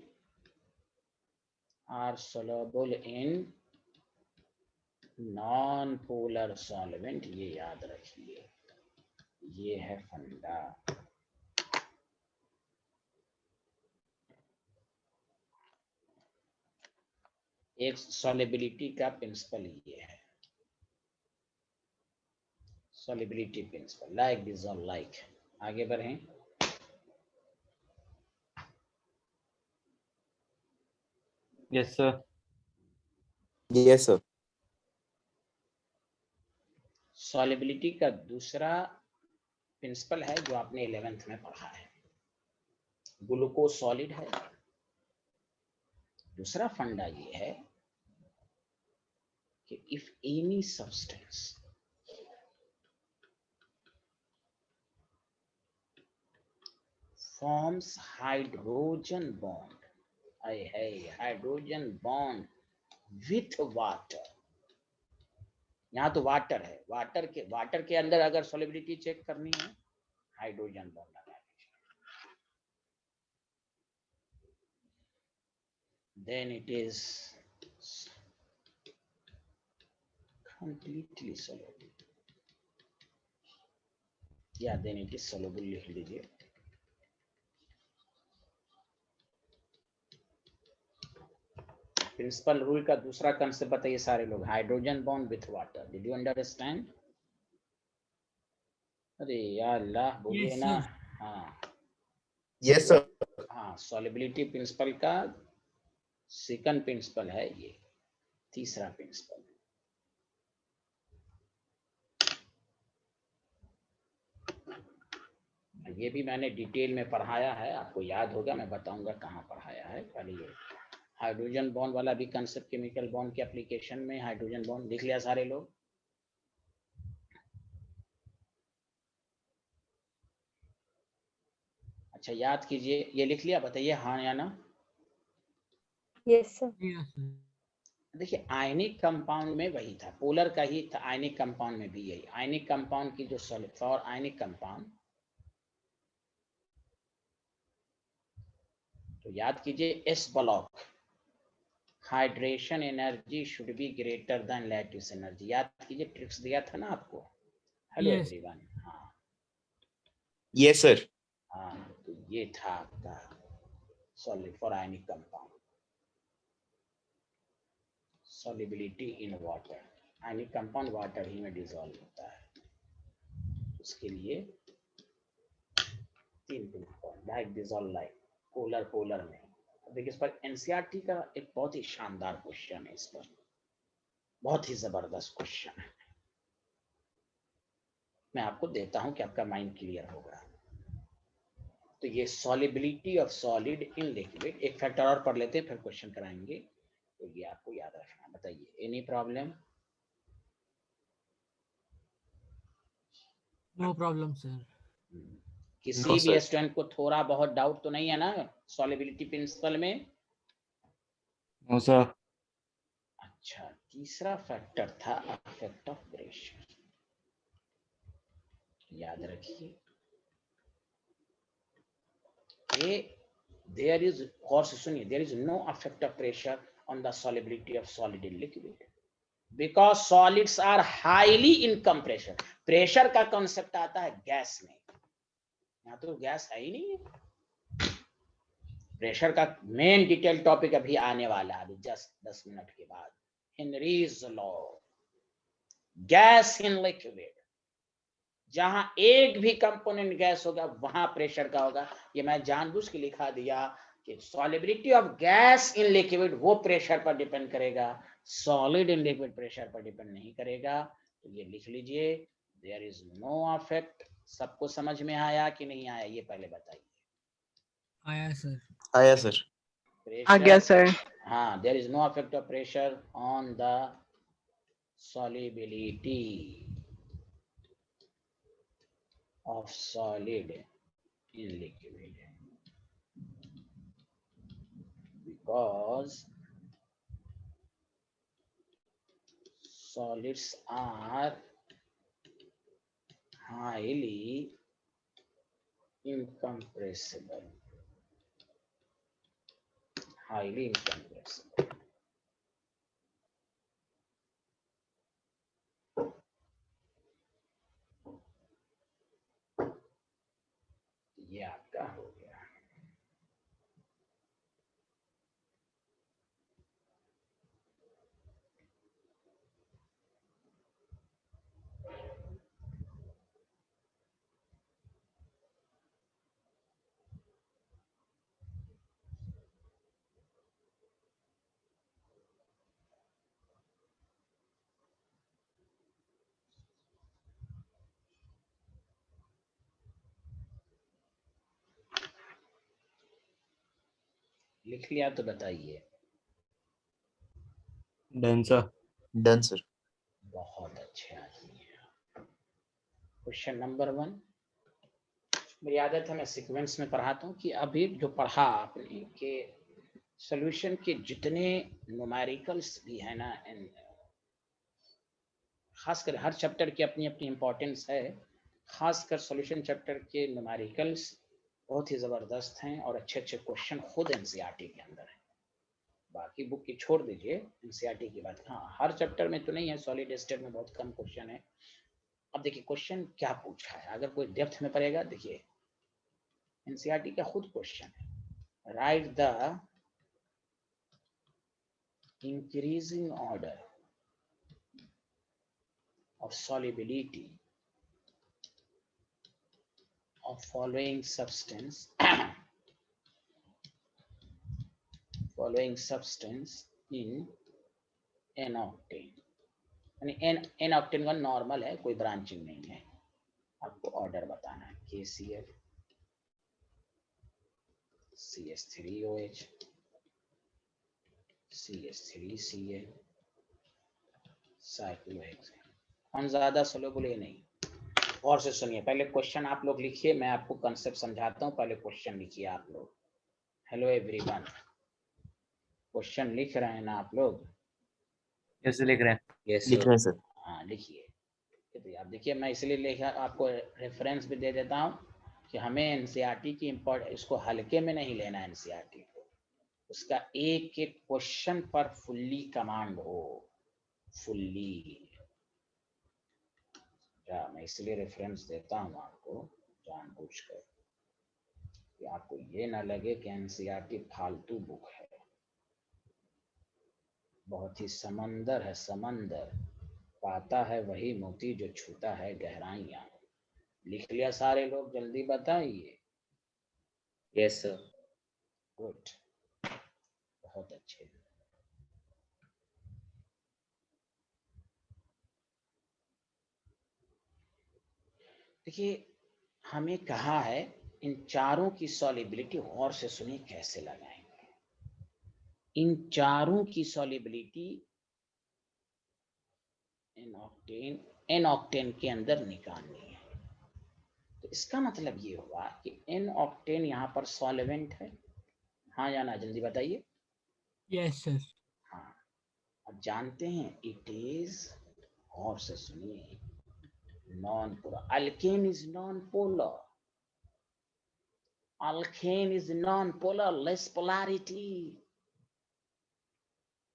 are soluble in non-polar solvent। ये याद रखिए, ये है फंडा। एक सॉल्युबिलिटी का प्रिंसिपल ये है, solubility principle, like dissolve like. आगे बढ़ें। Yes, sir. Yes, sir. Solubility का दूसरा प्रिंसिपल है जो आपने 11th में पढ़ा है, ग्लूकोज सॉलिड है। दूसरा फंडा ये है कि if any substance forms hydrogen bond, hydrogen bond with water। यहाँ तो वाटर है, वाटर के अंदर अगर सॉल्युबिलिटी चेक करनी है, हाइड्रोजन बॉन्ड लगा लीजिए, then it is completely soluble। या then it is soluble लिख लीजिए। प्रिंसिपल रूल का दूसरा कंसेप्ट बताइए सारे लोग, hydrogen bond with water. Did you understand? अरे यार अल्लाह बोलिए Yes, ना। sir. हाँ Yes, sir. हाँ, सॉल्युबिलिटी प्रिंसिपल का सेकंड प्रिंसिपल है ये, तीसरा प्रिंसिपल। ये भी मैंने डिटेल में पढ़ाया है, आपको याद होगा, मैं बताऊंगा कहाँ पढ़ाया है। पहले ये हाइड्रोजन बॉन्ड वाला भी कंसेप्ट, केमिकल बॉन्ड के एप्लीकेशन में हाइड्रोजन बॉन्ड लिख लिया सारे लोग? अच्छा याद कीजिए, ये लिख लिया? बताइए हाँ या ना। Yes sir. Yes, sir. देखिए आयनिक कंपाउंड में वही था, पोलर का ही था, आयनिक कंपाउंड में भी यही। आयनिक कंपाउंड की जो सॉलिड फॉर आयनिक कंपाउंड, तो याद कीजिए S block, hydration energy should be greater than lattice energy. याद कीजिए, ट्रिक्स दिया था ना आपको। Hello Yes. एवरीवन। हाँ Yes, sir. हाँ, तो ये था आपका solid for ionic compound, solubility in water. Ionic compound water ही में डिसॉल्व होता है, उसके लिए 3 principle, like dissolve like, polar polar में। देखिए इस पर एनसीईआरटी का एक बहुत ही शानदार क्वेश्चन है, इस पर बहुत ही जबरदस्त क्वेश्चन है। मैं आपको देता हूं कि आपका माइंड क्लियर होगा। तो ये solubility of solid in liquid, एक फैक्टर और पढ़ लेते हैं फिर क्वेश्चन कराएंगे, तो ये आपको याद रखना। बताइए, any problem? No problem sir. किसी No, भी sir. स्टूडेंट को थोड़ा बहुत डाउट तो नहीं है ना सॉलिबिलिटी प्रिंसिपल में? No, sir. अच्छा, तीसरा फैक्टर था अफेक्ट ऑफ प्रेशर, याद रखिए। ये देयर इज, गौर से सुनिए, there is no effect of pressure on the solubility of solid in liquid because solids are highly incompressible. Pressure का कॉन्सेप्ट आता है गैस में, यहाँ तो गैस है ही नहीं है। प्रेशर का मेन डिटेल टॉपिक अभी आने वाला है, अभी जस्ट 10 मिनट के बाद, Henry's law, gas in liquid. जहां एक भी कंपोनेंट गैस होगा वहां प्रेशर का होगा। ये मैं जानबूझ के लिखा दिया कि solubility of gas in liquid वो प्रेशर पर डिपेंड करेगा, सॉलिड इन लिक्विड प्रेशर पर डिपेंड नहीं करेगा। तो ये लिख लीजिए, देयर इज नो अफेक्ट। सबको समझ में आया कि नहीं आया, ये पहले बताइए। आया सर। आया सर। आ गया प्रेशर, सर। हाँ, there is no effect of pressure on the solubility of solid in liquid because solids are highly incompressible, highly incompressible। ये आपका हो गया। लिख लिया तो बताइए। Done, sir. Done, sir. बहुत अच्छे आदमी है। क्वेश्चन नंबर 1, मेरी आदत है मैं सीक्वेंस में पढ़ाता हूँ कि अभी जो पढ़ा आपने कि सॉल्यूशन के जितने न्यूमेरिकल्स भी है ना, खासकर हर चैप्टर की अपनी अपनी इंपॉर्टेंस है, खासकर सॉल्यूशन चैप्टर के न्यूमेरिकल्स बहुत ही जबरदस्त हैं और अच्छे अच्छे क्वेश्चन खुद एनसीईआरटी के अंदर है। बाकी बुक की छोड़ दीजिए, एनसीईआरटी की बात। हाँ, हर चैप्टर में तो नहीं है, सॉलिड स्टेट में बहुत कम क्वेश्चन है। अब देखिए क्वेश्चन क्या पूछा है, अगर कोई डेप्थ में पढ़ेगा, देखिए एनसीईआरटी का खुद क्वेश्चन है, right the increasing order of solubility of following substance in n-octane। यानी n-octane का नॉर्मल है, कोई ब्रांचिंग नहीं है, आपको ऑर्डर बताना है। KCl, CH3OH, CH3Cl, cyclohexane. कौन ज्यादा सोलुबल है? नहीं। और से सुनिए, पहले क्वेश्चन आप लोग लिखिए, मैं आपको कंसेप्ट समझाता हूँ। पहले क्वेश्चन लिखिए आप लोग। हेलो एवरीवन, क्वेश्चन लिख रहे हैं ना आप लोग? Yes, लिख रहे हैं। Yes, लिख रहे हैं सर। हाँ लिखिए। तो आप देखिए, मैं इसलिए लिखा, आपको रेफरेंस भी दे देता हूँ कि हमें एनसीईआरटी की इसको हल्के में नहीं लेना। एनसीईआरटी को उसका एक एक क्वेश्चन पर फुल्ली कमांड हो, फुल्ली। मैं इसलिए रेफरेंस देता हूँ आपको जानबूझकर। कि आपको ये ना लगे कि एनसीईआरटी फालतू बुक है। बहुत ही समंदर है, समंदर पाता है वही मोती जो छूता है गहराइयां। लिख लिया सारे लोग, जल्दी बताइए। Yes sir. गुड, बहुत अच्छे। देखिए, हमें कहा है इन चारों की सॉल्युबिलिटी, गौर से सुनिए कैसे लगाएंगे। इन चारों की सॉल्युबिलिटी एन ऑक्टेन के अंदर निकालनी है। तो इसका मतलब ये हुआ कि एन ऑक्टेन यहाँ पर सॉल्वेंट है। हाँ या ना, जल्दी बताइए। Yes sir. हाँ, अब जानते हैं इट इज, गौर से सुनिए, non polar. Alkane is non polar, alkane is non polar, less polarity,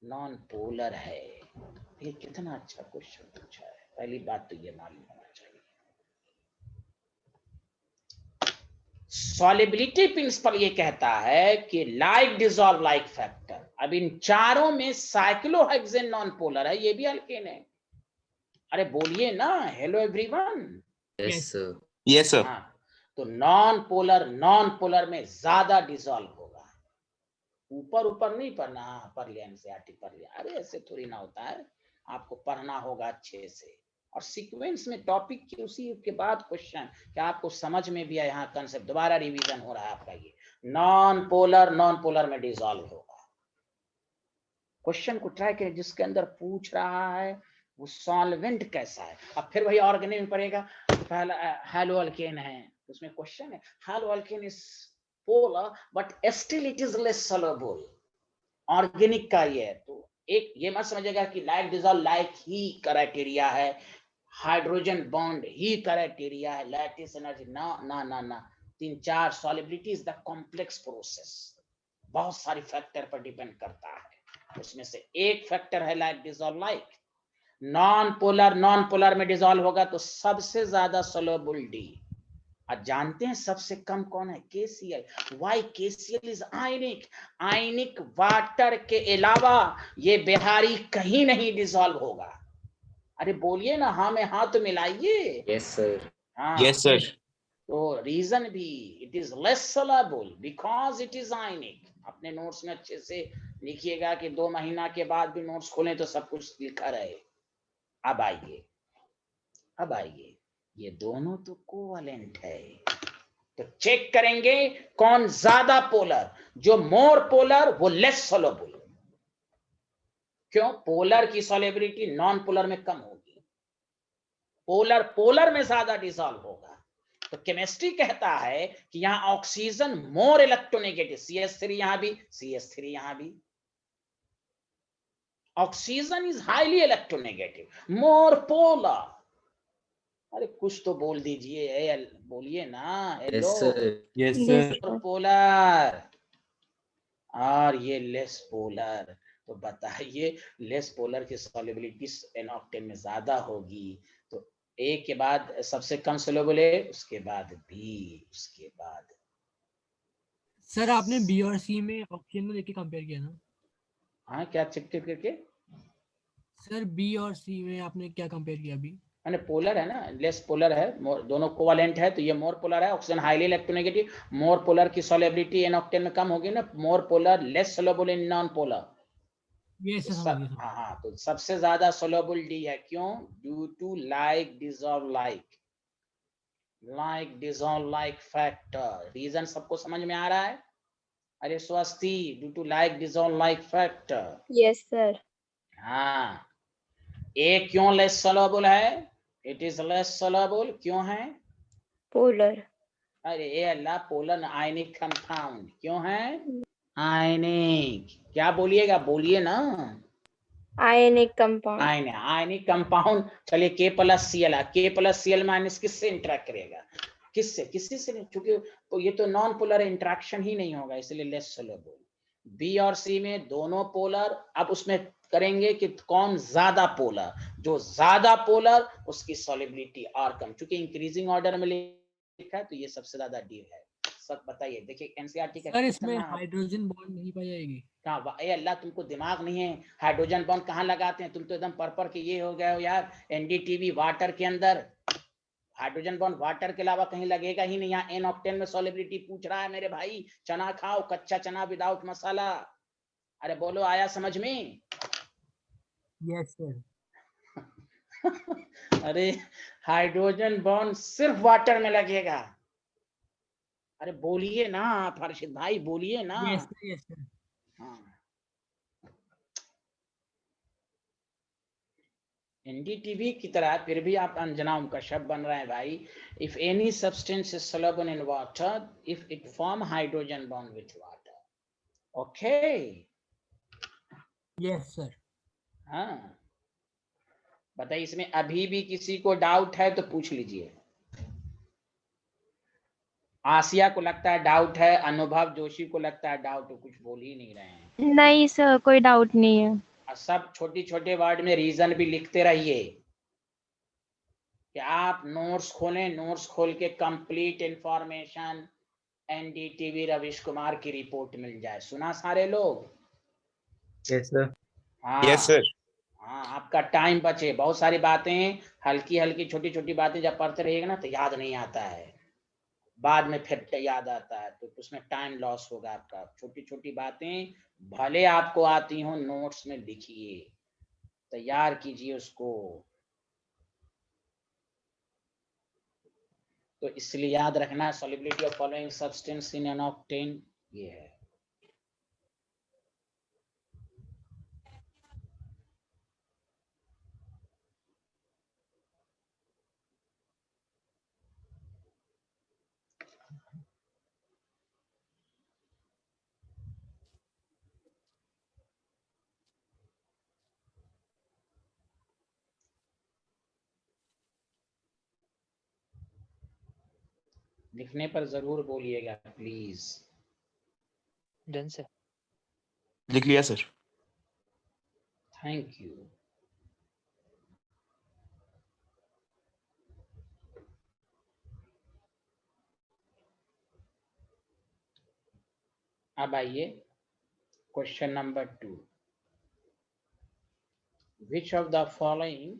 non polar है। ये कितना अच्छा क्वेश्चन पूछा है। पहली बात तो ये मालूम होना चाहिए। सॉल्युबिलिटी प्रिंसिपल ये कहता है कि लाइक डिसॉल्व लाइक फैक्टर। अब इन चारों में साइक्लोहेक्सेन नॉन पोलर है, ये भी अल्केन है। अरे बोलिए ना, hello everyone. Yes sir. Yes sir. हाँ, तो नॉन पोलर में ज्यादा डिसॉल्व होगा। ऊपर ऊपर नहीं पढ़ना, हाँ पढ़ लिया एनसीईआरटी पढ़ लिया। अरे ऐसे थोड़ी ना होता है, आपको पढ़ना होगा अच्छे से और सीक्वेंस में टॉपिक के उसी के बाद क्वेश्चन, क्या आपको समझ में भी है। यहाँ कंसेप्ट दोबारा रिवीजन हो रहा है आपका। ये नॉन पोलर में डिसॉल्व होगा। क्वेश्चन को ट्राई करें जिसके अंदर पूछ रहा है वो सॉल्वेंट कैसा है। अब फिर वही ऑर्गेनिक में पड़ेगा, पहला हैलो अल्केन है, उसमें क्वेश्चन है hello alkane is polar but still it is less soluble. Organic का ये है। तो एक ये मत समझेगा कि like dissolve like he criteria है, हाइड्रोजन बॉन्ड ही क्राइटेरिया है, लैटिस एनर्जी ना ना ना ना। 3-4 solubility is the complex process, बहुत सारी फैक्टर पर डिपेंड करता है। उसमें से एक फैक्टर है like dissolve like. Non polar में डिसॉल्व होगा तो सबसे ज्यादा सोल्युबल डी। आज जानते हैं सबसे कम कौन है? KCl। Why KCl is ionic. Ionic water के अलावा ये बिहारी कहीं नहीं डिसॉल्व होगा। अरे बोलिए ना, हाँ में हाँ तो मिलाइए। Yes sir. हाँ यस सर। तो रीजन भी, it is less soluble because it is ionic. अपने नोट्स में अच्छे से लिखिएगा कि 2 महीना के बाद भी नोट्स खोलें तो सब कुछ लिखा रहे। अब आइए, ये दोनों तो कोवैलेंट है। तो चेक करेंगे कौन ज्यादा पोलर। जो मोर पोलर वो लेस सोल्युबल। क्यों? पोलर की सोल्युबिलिटी नॉन पोलर में कम होगी, पोलर में ज्यादा डिसॉल्व होगा। तो केमिस्ट्री कहता है कि यहां ऑक्सीजन मोर इलेक्ट्रोनेगेटिव, CH3 यहां भी, CH3 यहां भी। Oxygen is highly electronegative, more polar. अरे कुछ तो बोल दीजिए, बोलिए ना, hello. Yes sir. Yes Yes, sir. sir. Polar और ये लेस पोलर। तो बताइए, लेस पोलर की सॉल्युबिलिटी एन ऑक्टेन में ज्यादा होगी। तो ए के बाद सबसे कम सोल्युबल है, उसके बाद बी, उसके बाद। सर आपने बी और सी में ऑप्शन में लेके कंपेयर किया ना? हाँ, क्या चेक करके? सर बी और सी में आपने क्या कंपेयर किया अभी? मैंने पोलर है ना, लेस पोलर है, दोनों कोवैलेंट है। तो ये मोर पोलर है, oxygen highly electronegative. More polar की सॉल्युबिलिटी एन ऑक्टेन में कम होगी ना, more polar less soluble in non polar. ये सर समझ गया सर। हाँ, तो सबसे ज्यादा सोल्युबल डी है। क्यों? Due to like dissolve like dissolve like factor. Reason सबको समझ में आ रहा है? अरे Swasti, due to like dissolve like factor. Yes, sir. हाँ, ए क्यों लेस सोल्युबल है? It is less soluble. क्यों है? Polar. अरे ए अल्लाह, पोलर आयनिक कंपाउंड। क्यों है? आयनिक। क्या बोलिएगा, बोलिए ना। Ionic compound. Ionic compound. चलिए K+Cl, K+Cl माइनस किससे इंटरेक्ट करेगा? किसी से नहीं, क्योंकि तो ये तो नॉन पोलर इंटरेक्शन ही नहीं होगा, इसलिए लेस सोल्युबल। बी और सी में दोनों पोलर। अब उसमें करेंगे कि कौन ज्यादा पोलर। जो ज्यादा पोलर उसकी सॉल्युबिलिटी और कम, क्योंकि इंक्रीजिंग ऑर्डर में लिखा है तो ये सबसे ज्यादा डी है। सब बताइए। देखिए एनसीईआरटी का सर इसमें कितना हाइड्रोजन बॉन्ड नहीं पाई जाएगी? कहाँ, ए अल्लाह तुमको दिमाग नहीं है, हाइड्रोजन बॉन्ड कहाँ लगाते हैं? तुम तो एकदम पर के ये हो गए हो यार। एनडीटीवी वाटर के अंदर हाइड्रोजन बॉन्ड वाटर के अलावा कहीं लगेगा ही नहीं। यहाँ एन ऑक्टेन में सॉलिबिलिटी पूछ रहा है मेरे भाई। चना खाओ, कच्चा चना विदाउट मसाला। अरे बोलो, आया समझ में? Yes sir. अरे हाइड्रोजन बॉन्ड सिर्फ वाटर में लगेगा। अरे बोलिए ना आप हर्षित भाई, बोलिए ना। Yes sir, yes sir. हाँ, एनडीटीवी की तरह फिर भी आप अनजनाओं का शब्द बन रहे हैं भाई। If any substance is soluble in water, if it form hydrogen bond with water, okay. Yes sir. हाँ, बताइए, इसमें अभी भी किसी को डाउट है तो पूछ लीजिए। आसिया को लगता है डाउट है, अनुभव जोशी को लगता है डाउट, तो कुछ बोल ही नहीं रहे हैं। नहीं सर, कोई डाउट नहीं है। और सब छोटे छोटे वर्ड में रीजन भी लिखते रहिए कि आप नोट्स खोलें, नोट्स खोल के कंप्लीट इंफॉर्मेशन एनडीटीवी रविश कुमार की रिपोर्ट मिल जाए। सुना सारे लोग? Yes sir. हाँ Yes, sir. हाँ, आपका टाइम बचे। बहुत सारी बातें, हल्की हल्की छोटी छोटी बातें जब पढ़ते रहिएगा ना तो याद नहीं आता है, बाद में फिर याद आता है, तो उसमें टाइम लॉस होगा आपका। छोटी छोटी बातें भले आपको आती हो, नोट्स में लिखिए, तैयार कीजिए उसको। तो इसलिए याद रखना, solubility of following substance in an octane ये है। लिखने पर जरूर बोलिएगा प्लीज। Done sir. लिख लिया सर। Thank you. अब आइए question number 2। Which of the following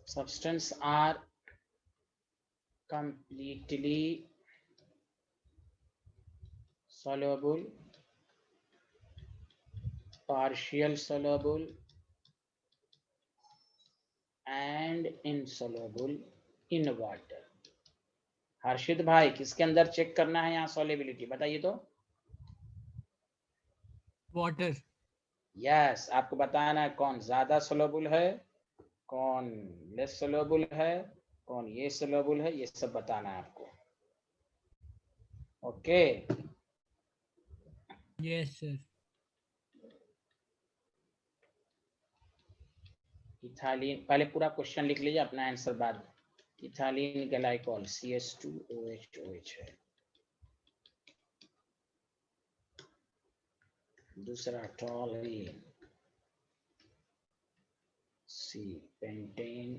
substance are completely soluble, partial soluble and insoluble in water? हर्षित भाई, किसके अंदर चेक करना है यहाँ सॉल्युबिलिटी, बताइए तो। वाटर। यस, आपको बताना है कौन ज्यादा सोलबल है, कौन लेस सोलबल है, कौन ये सोलबल है, ये सब बताना है आपको। Okay, yes sir. इथालीन, पहले पूरा क्वेश्चन लिख लीजिए, अपना आंसर बाद। इथालीन ग्लाइकॉल CH2OH है। दूसरा टॉलीन, C पेंटेन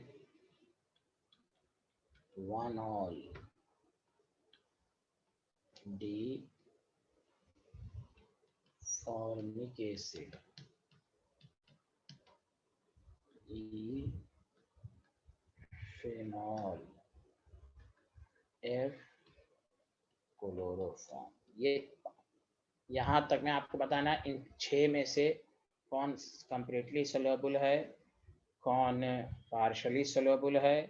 1-ऑल, D formic acid, E phenol, F chloroform. ये यहाँ तक मैं आपको बताना, इन 6 में से कौन कंप्लीटली सोल्यूबल है, कौन पार्शली सोल्यूबल है,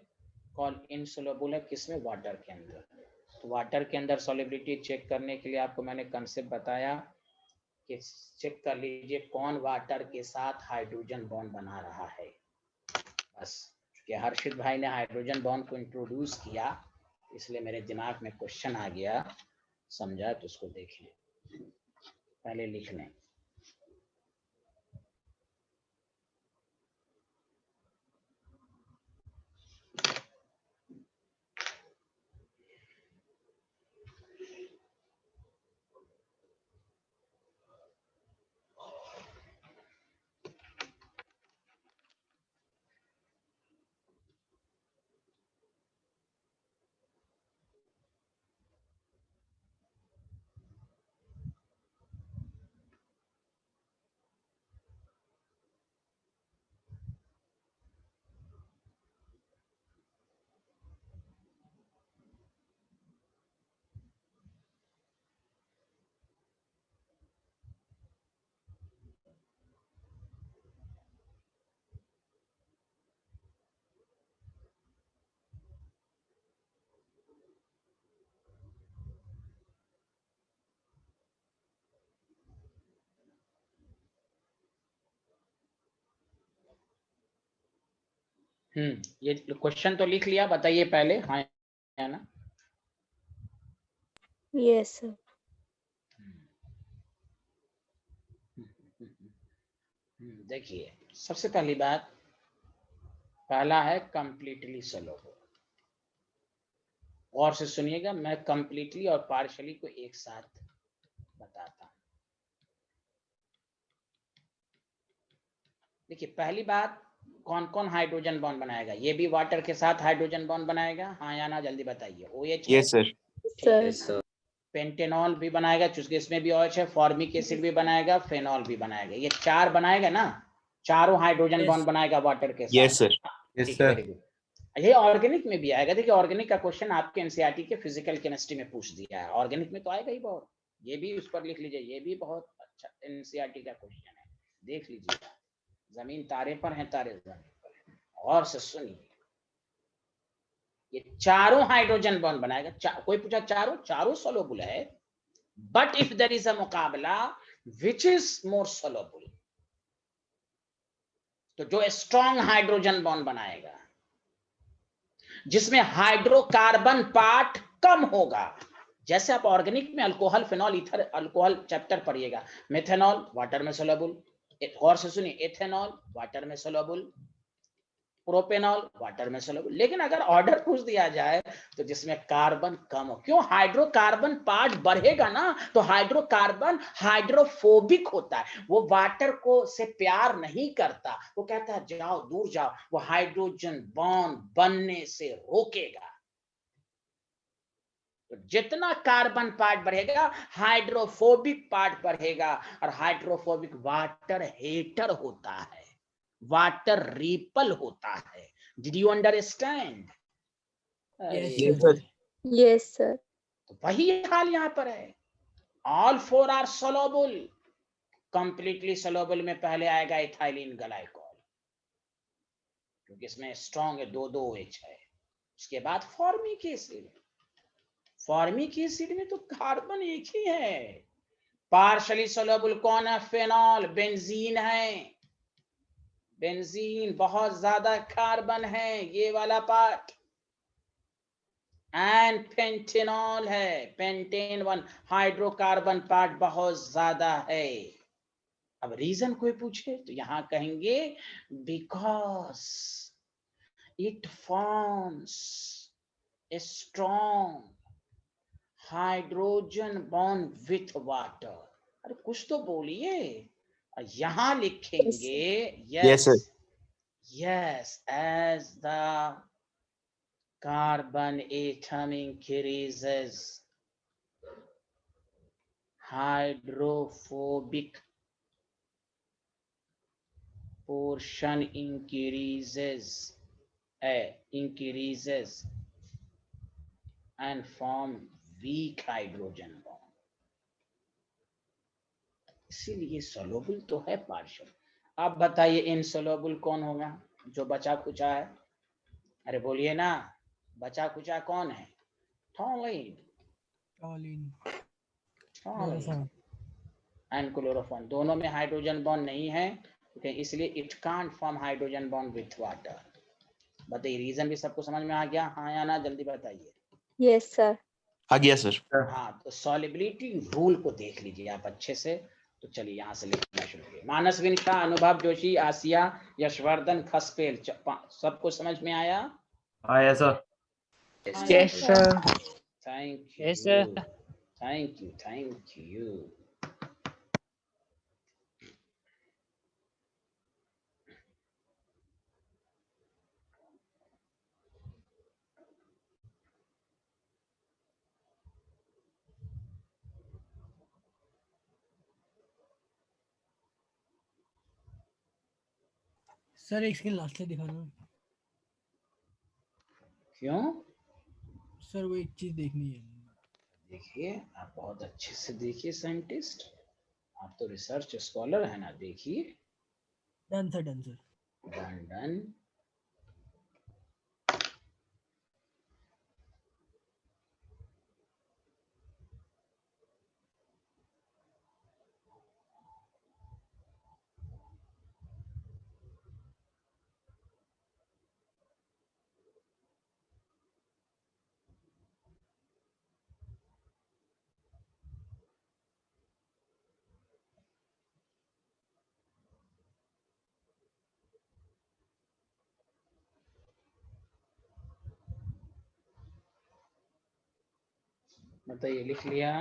कौन इनसोल्यूबल है, किसमें, वाटर के अंदर। तो वाटर के अंदर सॉल्युबिलिटी चेक करने के लिए आपको मैंने कंसेप्ट बताया कि चेक कर लीजिए कौन वाटर के साथ हाइड्रोजन बॉन्ड बना रहा है। बस, क्योंकि हर्षित भाई ने हाइड्रोजन बॉन्ड को इंट्रोड्यूस किया, इसलिए मेरे दिमाग में क्वेश्चन आ गया, समझा, तो उसको देखें, पहले लिख लें। ये क्वेश्चन तो लिख लिया, बताइए पहले, हाँ या ना। Yes, sir. देखिए, सबसे पहली बात, पहला है कंप्लीटली सॉल्युबल। और से सुनिएगा, मैं कंप्लीटली और पार्शियली को एक साथ बताता हूं। देखिए, पहली बात, कौन कौन हाइड्रोजन बॉन्ड बनाएगा? ये भी वाटर के साथ हाइड्रोजन बॉन्ड बनाएगा, हाँ या ना, जल्दी बताइए। OH है, Yes, sir. ठीक है। पेंटेनॉल भी बनाएगा, चूंकि इसमें भी OH है। फॉर्मिक एसिड भी बनाएगा, फेनॉल भी बनाएगा। ये 4 बनाएगा ना, चारों हाइड्रोजन बॉन्ड बनाएगा वाटर के साथ। Yes, sir. Yes, ठीक है, sir. Very good. ये ऑर्गेनिक में भी आएगा। देखिए, ऑर्गेनिक का क्वेश्चन आपके एनसीईआरटी के फिजिकल केमिस्ट्री में पूछ दिया है, ऑर्गेनिक में तो आएगा ही बहुत। ये भी उस पर लिख लीजिए, ये भी बहुत अच्छा एनसीईआरटी का क्वेश्चन है, देख लीजिए। जमीन तारे पर है, तारे जमीन पर है। और से सुनिए, ये चारों हाइड्रोजन बॉन्ड बनाएगा। कोई पूछा चारों सॉल्युबल है, but if there is a मुकाबला विच इज मोर सॉल्युबल, तो जो स्ट्रॉन्ग हाइड्रोजन बॉन्ड बनाएगा, जिसमें हाइड्रोकार्बन पार्ट कम होगा। जैसे आप ऑर्गेनिक में alcohol, phenol, ether, alcohol chapter पढ़िएगा। मेथेनॉल वाटर में सोलबल, और से सुनिए, एथेनॉल वाटर में सोलबल, प्रोपेनॉल वाटर में सोलबल। लेकिन अगर ऑर्डर पूछ दिया जाए तो जिसमें कार्बन कम हो, क्यों? हाइड्रोकार्बन पार्ट बढ़ेगा ना, तो हाइड्रोकार्बन हाइड्रोफोबिक होता है, वो वाटर को से प्यार नहीं करता, वो कहता है जाओ दूर जाओ, वो हाइड्रोजन बॉन्ड बनने से रोकेगा। तो जितना कार्बन पार्ट बढ़ेगा, हाइड्रोफोबिक पार्ट बढ़ेगा। और हाइड्रोफोबिक वाटर हेटर होता है, वाटर रिपल होता है। Did you understand? Yes, sir. Yes, sir. तो वही हाल यहां पर है। All four are soluble. Completely soluble में पहले आएगा इथाइलिन ग्लाइकॉल, क्योंकि इसमें स्ट्रॉन्ग है, 2 OH है। उसके बाद फॉर्मिक एसिड। फॉर्मिक एसिड में तो कार्बन एक ही है। पार्शली सोलबल कौन है? फेनॉल, बेंजीन है। बेंजीन बहुत ज्यादा कार्बन है, ये वाला पार्ट। एंड पेंटेनॉल है, पेंटेन 1 हाइड्रोकार्बन पार्ट बहुत ज्यादा है। अब रीजन कोई पूछे तो यहां कहेंगे because it forms a strong hydrogen bond with water. अरे कुछ तो बोलिए। यहां लिखेंगे Yes, yes, sir. Yes, as the carbon atom increases, hydrophobic portion increases and form weak hydrogen bond. इसीलिए सोलोबल तो है पार्शियल। अब बताइए इनसोलोबल कौन होगा, जो बचा खुचा है? अरे बोलिए ना, बचा खुचा कौन है? टॉलिन, Toluene, टॉलिन chloroform. And chloroform. दोनों में हाइड्रोजन बॉन्ड नहीं है, इसलिए it can't form hydrogen bond with water. बताइए, रीजन भी सबको समझ में आ गया, हाँ या ना? जल्दी बताइए। Yes, sir. आ गया सर। हाँ, तो सॉलिबिलिटी रूल को देख लीजिए आप अच्छे से। तो चलिए यहाँ से लिखना शुरू करिए। मानस विनिता, अनुभव जोशी, आसिया, यशवर्धन, खसपेल, सबको समझ में आया? आया sir. Yes, sir. Thank Yes, you, sir. Thank you, thank you. Sir एक सेकंड लास्ट में दिखाना। क्यों? सर वो एक चीज देखनी है। देखिए, आप बहुत अच्छे से देखिए साइंटिस्ट, आप तो रिसर्च स्कॉलर है ना। देखिए, done sir, done sir. Done done. बताइए, लिख लिया?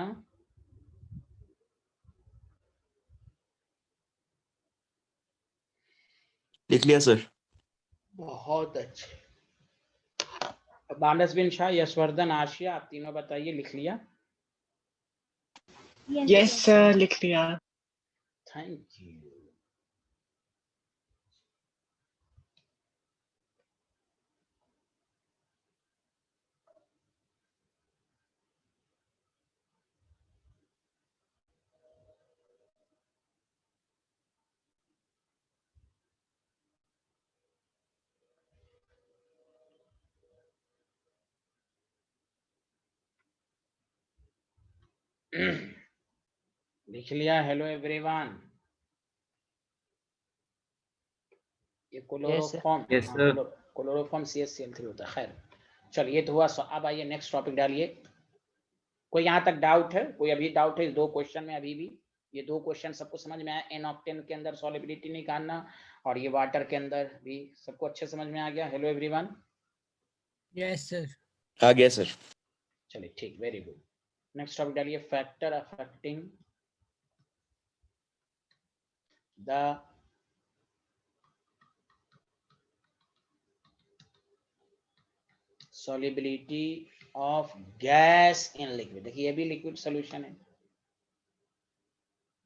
लिख लिया सर। बहुत अच्छे। मानसबिन शाह, यशवर्धन, आशिया, आप तीनों बताइए, लिख लिया? Yes, sir. लिख लिया. Thank you. लिख लिया? Hello everyone. ये Yes, sir. क्लोरोफॉर्म, Yes, हाँ, sir. क्लोरोफॉर्म CH3 होता है। खैर चलिए, तो हुआ। अब आइए नेक्स्ट टॉपिक डालिए। कोई यहाँ तक डाउट है? कोई अभी डाउट है इस 2 क्वेश्चन में? अभी भी ये 2 क्वेश्चन सबको समझ में आया? N-octane के अंदर सॉलिबिलिटी निकालना और ये वाटर के अंदर भी सबको अच्छे समझ में आ गया? Hello everyone. Yes sir. आ गया सर। चलिए ठीक, वेरी गुड। नेक्स्ट टॉपिक डालिए, factor affecting the solubility of gas in liquid। देखिए ये भी लिक्विड सॉल्यूशन है,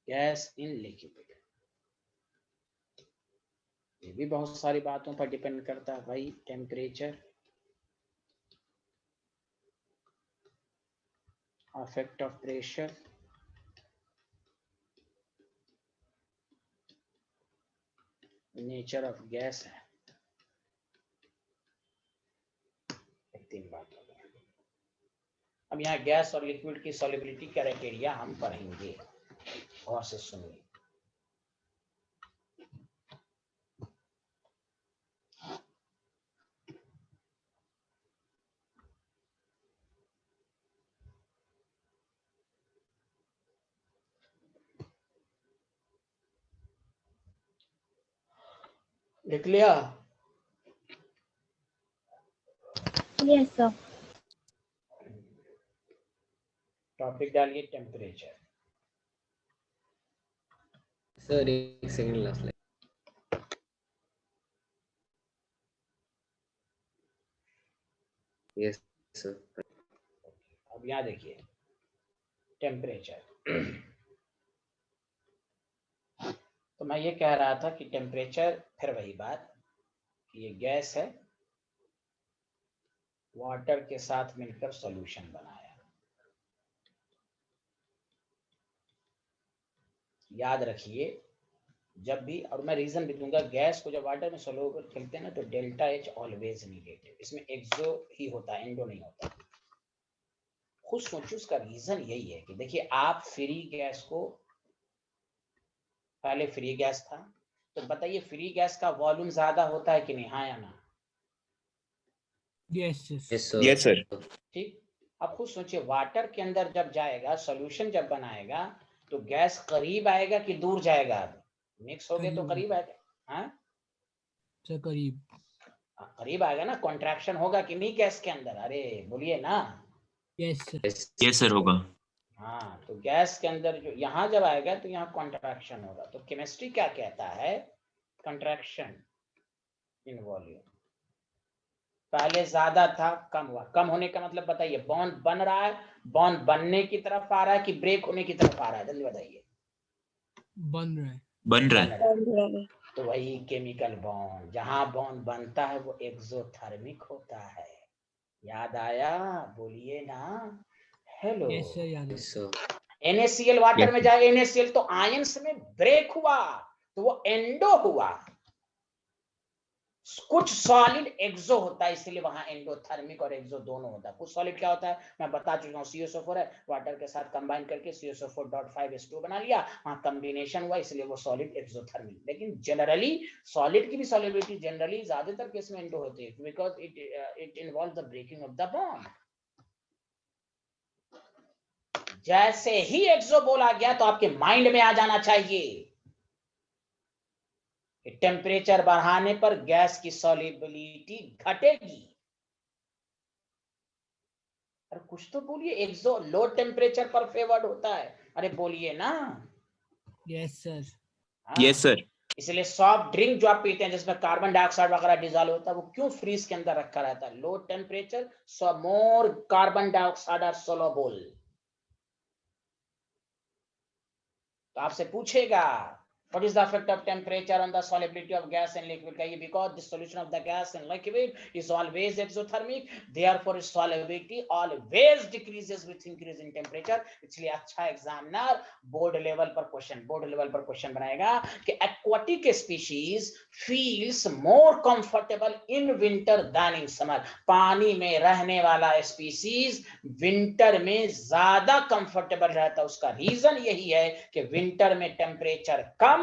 गैस इन लिक्विड। ये भी बहुत सारी बातों पर डिपेंड करता है भाई। Temperature, effect of pressure, nature of gas है, 3 बात हो गई। अब यहाँ गैस और लिक्विड की सॉल्युबिलिटी क्राइटेरिया हम पढ़ेंगे, और से सुनिए। लिख लिया? Yes, sir. टॉपिक डालिए, टेम्परेचर। सर एक second last line. Yes sir. अब यहाँ देखिए, टेम्परेचर। तो मैं ये कह रहा था कि टेम्परेचर, फिर वही बात, ये गैस है, वाटर के साथ मिलकर सॉल्यूशन बनाया। याद रखिए, जब भी, और मैं रीजन भी दूंगा, गैस को जब वाटर में सोल्यूबल खेलते हैं ना, तो डेल्टा H ऑलवेज निगेटिव। इसमें एक्सो ही होता है, एंडो नहीं होता। खुद सोचिए, उसका रीजन यही है कि देखिए, आप फ्री गैस को, पहले फ्री गैस था, तो बताइए फ्री गैस का वॉल्यूम ज्यादा होता है कि नहीं? हाँ या ना? Yes sir. Yes sir. Yes sir. ठीक। अब खुद सोचिए, वाटर के अंदर जब जाएगा, सॉल्यूशन जब बनाएगा, तो गैस करीब आएगा कि दूर जाएगा? मिक्स हो गए तो करीब आएगा। हाँ सर, करीब। करीब आएगा ना। कॉन्ट्रैक्शन होगा कि नहीं गैस के अंदर? अरे बोलिए ना। Yes sir. यस सर होगा। हाँ, तो गैस के अंदर जो यहाँ जब आएगा तो यहाँ कॉन्ट्रैक्शन होगा। तो केमिस्ट्री क्या कहता है? Contraction in volume. पहले ज्यादा था, कम हुआ। कम होने का मतलब बताइए? बॉन्ड बन रहा है, बॉन्ड बनने की तरफ आ रहा है कि ब्रेक होने की तरफ आ रहा है? जल्दी बताइए। बन रहा है। बन रहा है। तो वही केमिकल बॉन्ड, जहां बॉन्ड बनता है वो एक्सोथर्मिक होता है। याद आया? बोलिए ना। हेलो। यस सर, याद है। Yes sir. NaCl water Yes, में sir. जाए, NaCl तो आयंस में ब्रेक हुआ, तो वो एंडो हुआ। कुछ सॉलिड एक्सो होता है, इसलिए वहां एंडोथर्मिक और एक्सो दोनों होता है। कुछ सॉलिड क्या होता है, मैं बता चुका हूँ, CSO4 है, वाटर के साथ कंबाइन करके CSO4.5H2 बना लिया, वहां कॉम्बिनेशन हुआ, इसलिए वो सॉलिड एक्सोथर्मिक। लेकिन जनरली सॉलिड की भी सॉलिबिलिटी जनरली ज्यादातर केस में एंडो होती है, because it involve the breaking of the bond. जैसे ही एक्सो बोला गया तो आपके माइंड में आ जाना चाहिए कि टेम्परेचर बढ़ाने पर गैस की सॉल्युबिलिटी घटेगी। अरे कुछ तो बोलिए, एक्सो लो टेम्परेचर पर फेवर्ड होता है, अरे बोलिए ना। Yes sir. हाँ, यस सर। इसलिए सॉफ्ट ड्रिंक जो आप पीते हैं जिसमें कार्बन डाइऑक्साइड वगैरह डिजॉल्व होता है, वो क्यों फ्रीज के अंदर रखा रहता है? Low temperature, so more carbon dioxide are soluble. तो आपसे पूछेगा what is the effect of temperature on the solubility of gas and liquid? कहिए because the solution of the gas and liquid is always exothermic, therefore its solubility always decreases with increase in temperature. इसलिए अच्छा examiner board level पर question बनाएगा कि aquatic species feels more comfortable in winter than in summer. पानी में रहने वाला species winter में ज्यादा कंफर्टेबल रहता है। उसका रीजन यही है कि विंटर में टेम्परेचर कम,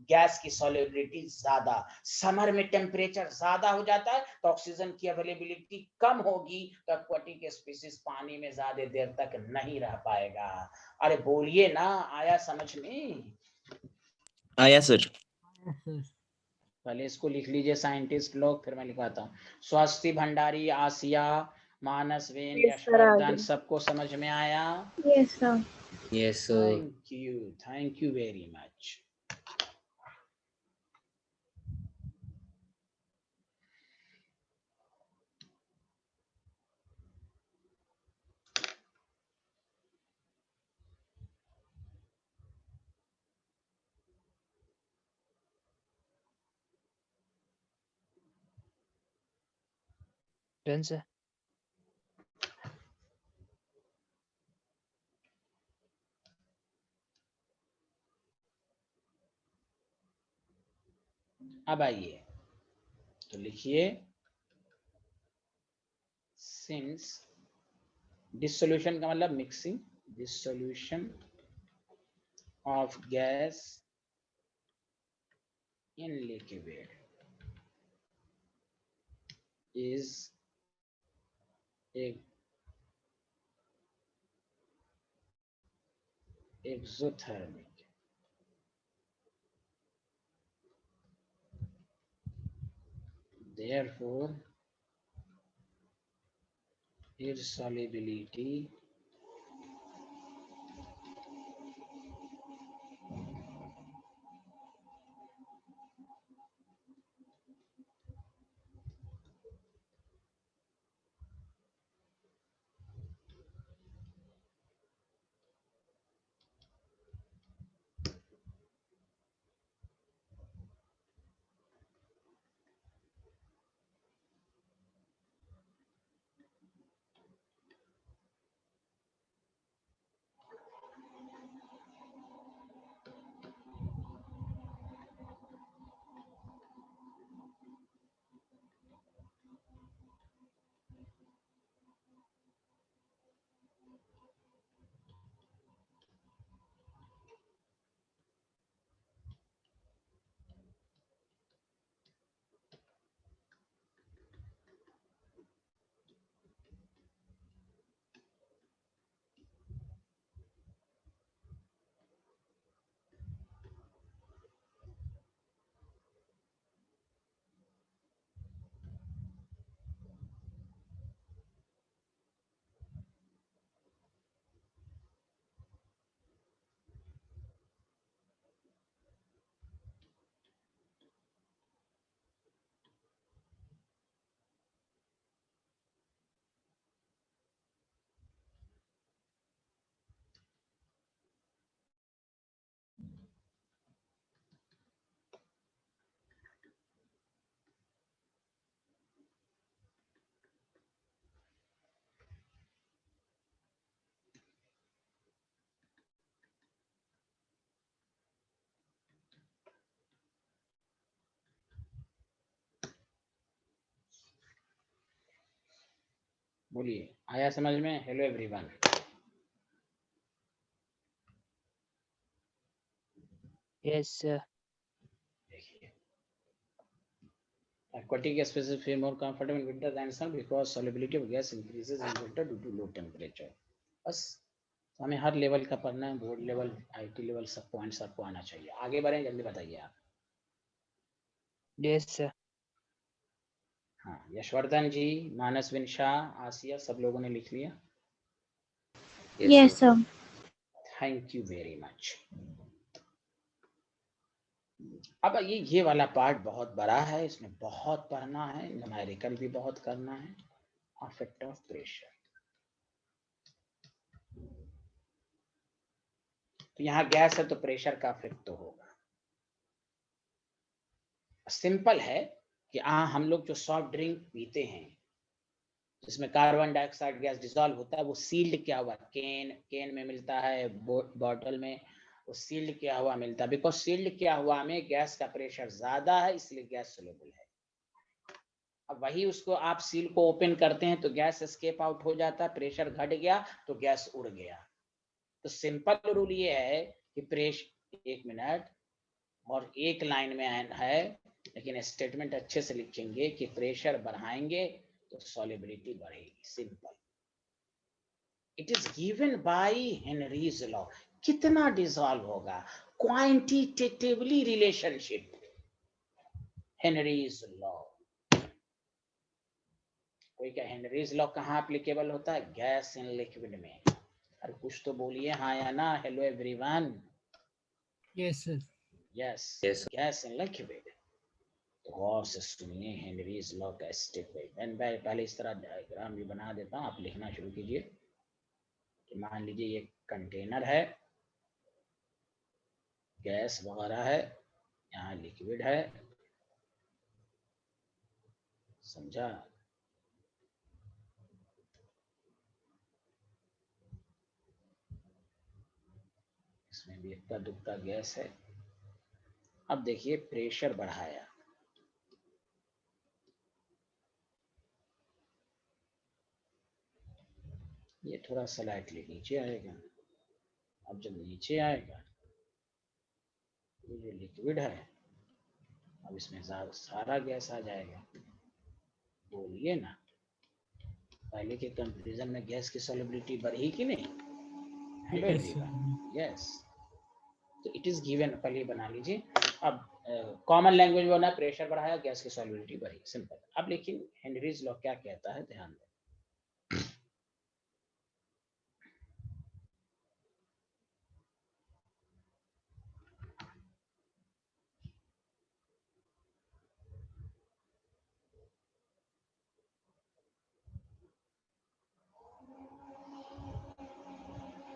गैस की सॉल्युबिलिटी ज्यादा। समर में टेम्परेचर ज्यादा हो जाता है तो ऑक्सीजन की अवेलेबिलिटी कम होगी, तो एक्वाटिक स्पीसीज पानी में ज्यादा देर तक नहीं रह पाएगा। अरे बोलिए ना, आया समझ में? आया सर। Yes sir. पहले इसको लिख लीजिए साइंटिस्ट लोग, फिर मैं लिखवाता हूँ। स्वस्ति भंडारी, आसिया, मानसवेन, Yes, sir, यशवर्धन, आगे। सबको समझ में आया? Yes, sir. Yes, sir. Thank you very much. Done sir. अब आइए तो लिखिए, सिंस डिसोल्यूशन का मतलब mixing, dissolution of gas in liquid is exothermic, therefore its solubility बोलिए, आया समझ में? Hello everyone. Yes sir. देखिए, aquatic species feel more comfortable in winter than summer because solubility of gas increases in winter due to low temperature. बस हमें हर level का पढ़ना है, बोर्ड लेवल, आईटी लेवल, सब पॉइंट्स आपको आना चाहिए। आगे बढ़ें, जल्दी बताइए आप। Yes sir. हाँ, यशवर्धन जी, मानसविन शाह, आसिया, सब लोगों ने लिख लिया? Yes, sir. Thank you very much. अब ये वाला पार्ट बहुत बड़ा है, इसमें बहुत पढ़ना है, न्यूमेरिकल भी बहुत करना है। इफेक्ट ऑफ प्रेशर, तो यहाँ गैस है तो प्रेशर का इफेक्ट तो होगा। सिंपल है कि हम लोग जो सॉफ्ट ड्रिंक पीते हैं जिसमें कार्बन डाइऑक्साइड गैस डिसॉल्व होता है, वो सील्ड किया हुआ केन में मिलता है, बॉटल में वो सील्ड किया हुआ मिलता है। बिकॉज सील्ड किया हुआ में गैस का प्रेशर ज्यादा है, इसलिए गैस सोल्यूबल है। अब वही उसको आप सील को ओपन करते हैं तो गैस एस्केप आउट हो जाता है, प्रेशर घट गया तो गैस उड़ गया। तो सिंपल रूल ये है कि प्रेशर, एक मिनट, और एक लाइन में है, लेकिन स्टेटमेंट अच्छे से लिखेंगे कि प्रेशर बढ़ाएंगे तो सॉल्युबिलिटी बढ़ेगी। Simple, it is given by Henry's law. कितना डिसॉल्व होगा, क्वांटिटेटिवली रिलेशनशिप, हेनरीज लॉ। कोई क्या हेनरीज लॉ कहाँ एप्लीकेबल होता है? गैस इन लिक्विड में। अरे कुछ तो बोलिए हाँ या ना। Hello everyone. Yes sir. Yes, Yes, sir. Gas in liquid. तो गौर से सुनिए हेनरीज लॉ का स्टेप बाय। मैं पहले इस तरह डायग्राम भी बना देता हूँ, आप लिखना शुरू कीजिए। कि मान लीजिए ये कंटेनर है, गैस वगैरह है, यहाँ लिक्विड है, समझा? इसमें भी इक्का दुक्का गैस है। अब देखिए प्रेशर बढ़ाया, ये थोड़ा स्लाइटली नीचे आएगा। अब जब नीचे आएगा, ये जो लिक्विड है, अब इसमें सारा गैस आ जाएगा। बोलिए ना, पहले के कंपैरिजन में गैस की सॉल्युबिलिटी बढ़ी कि नहीं? Hello yes everyone. यस, तो इट इज गिवन, पहले बना लीजिए। अब कॉमन लैंग्वेज में ना, प्रेशर बढ़ाया, गैस की सॉल्युबिलिटी बढ़ी, सिंपल। अब लेकिन हेनरीज लॉ क्या कहता है, ध्यान दें।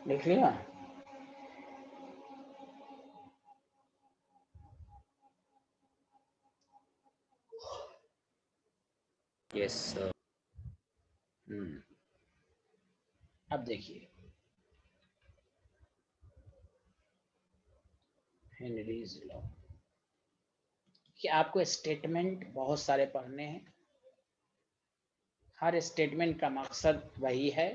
लिख लिया? Yes, sir. अब देखिए हेनरीज लॉ कि आपको स्टेटमेंट बहुत सारे पढ़ने हैं। हर स्टेटमेंट का मकसद वही है,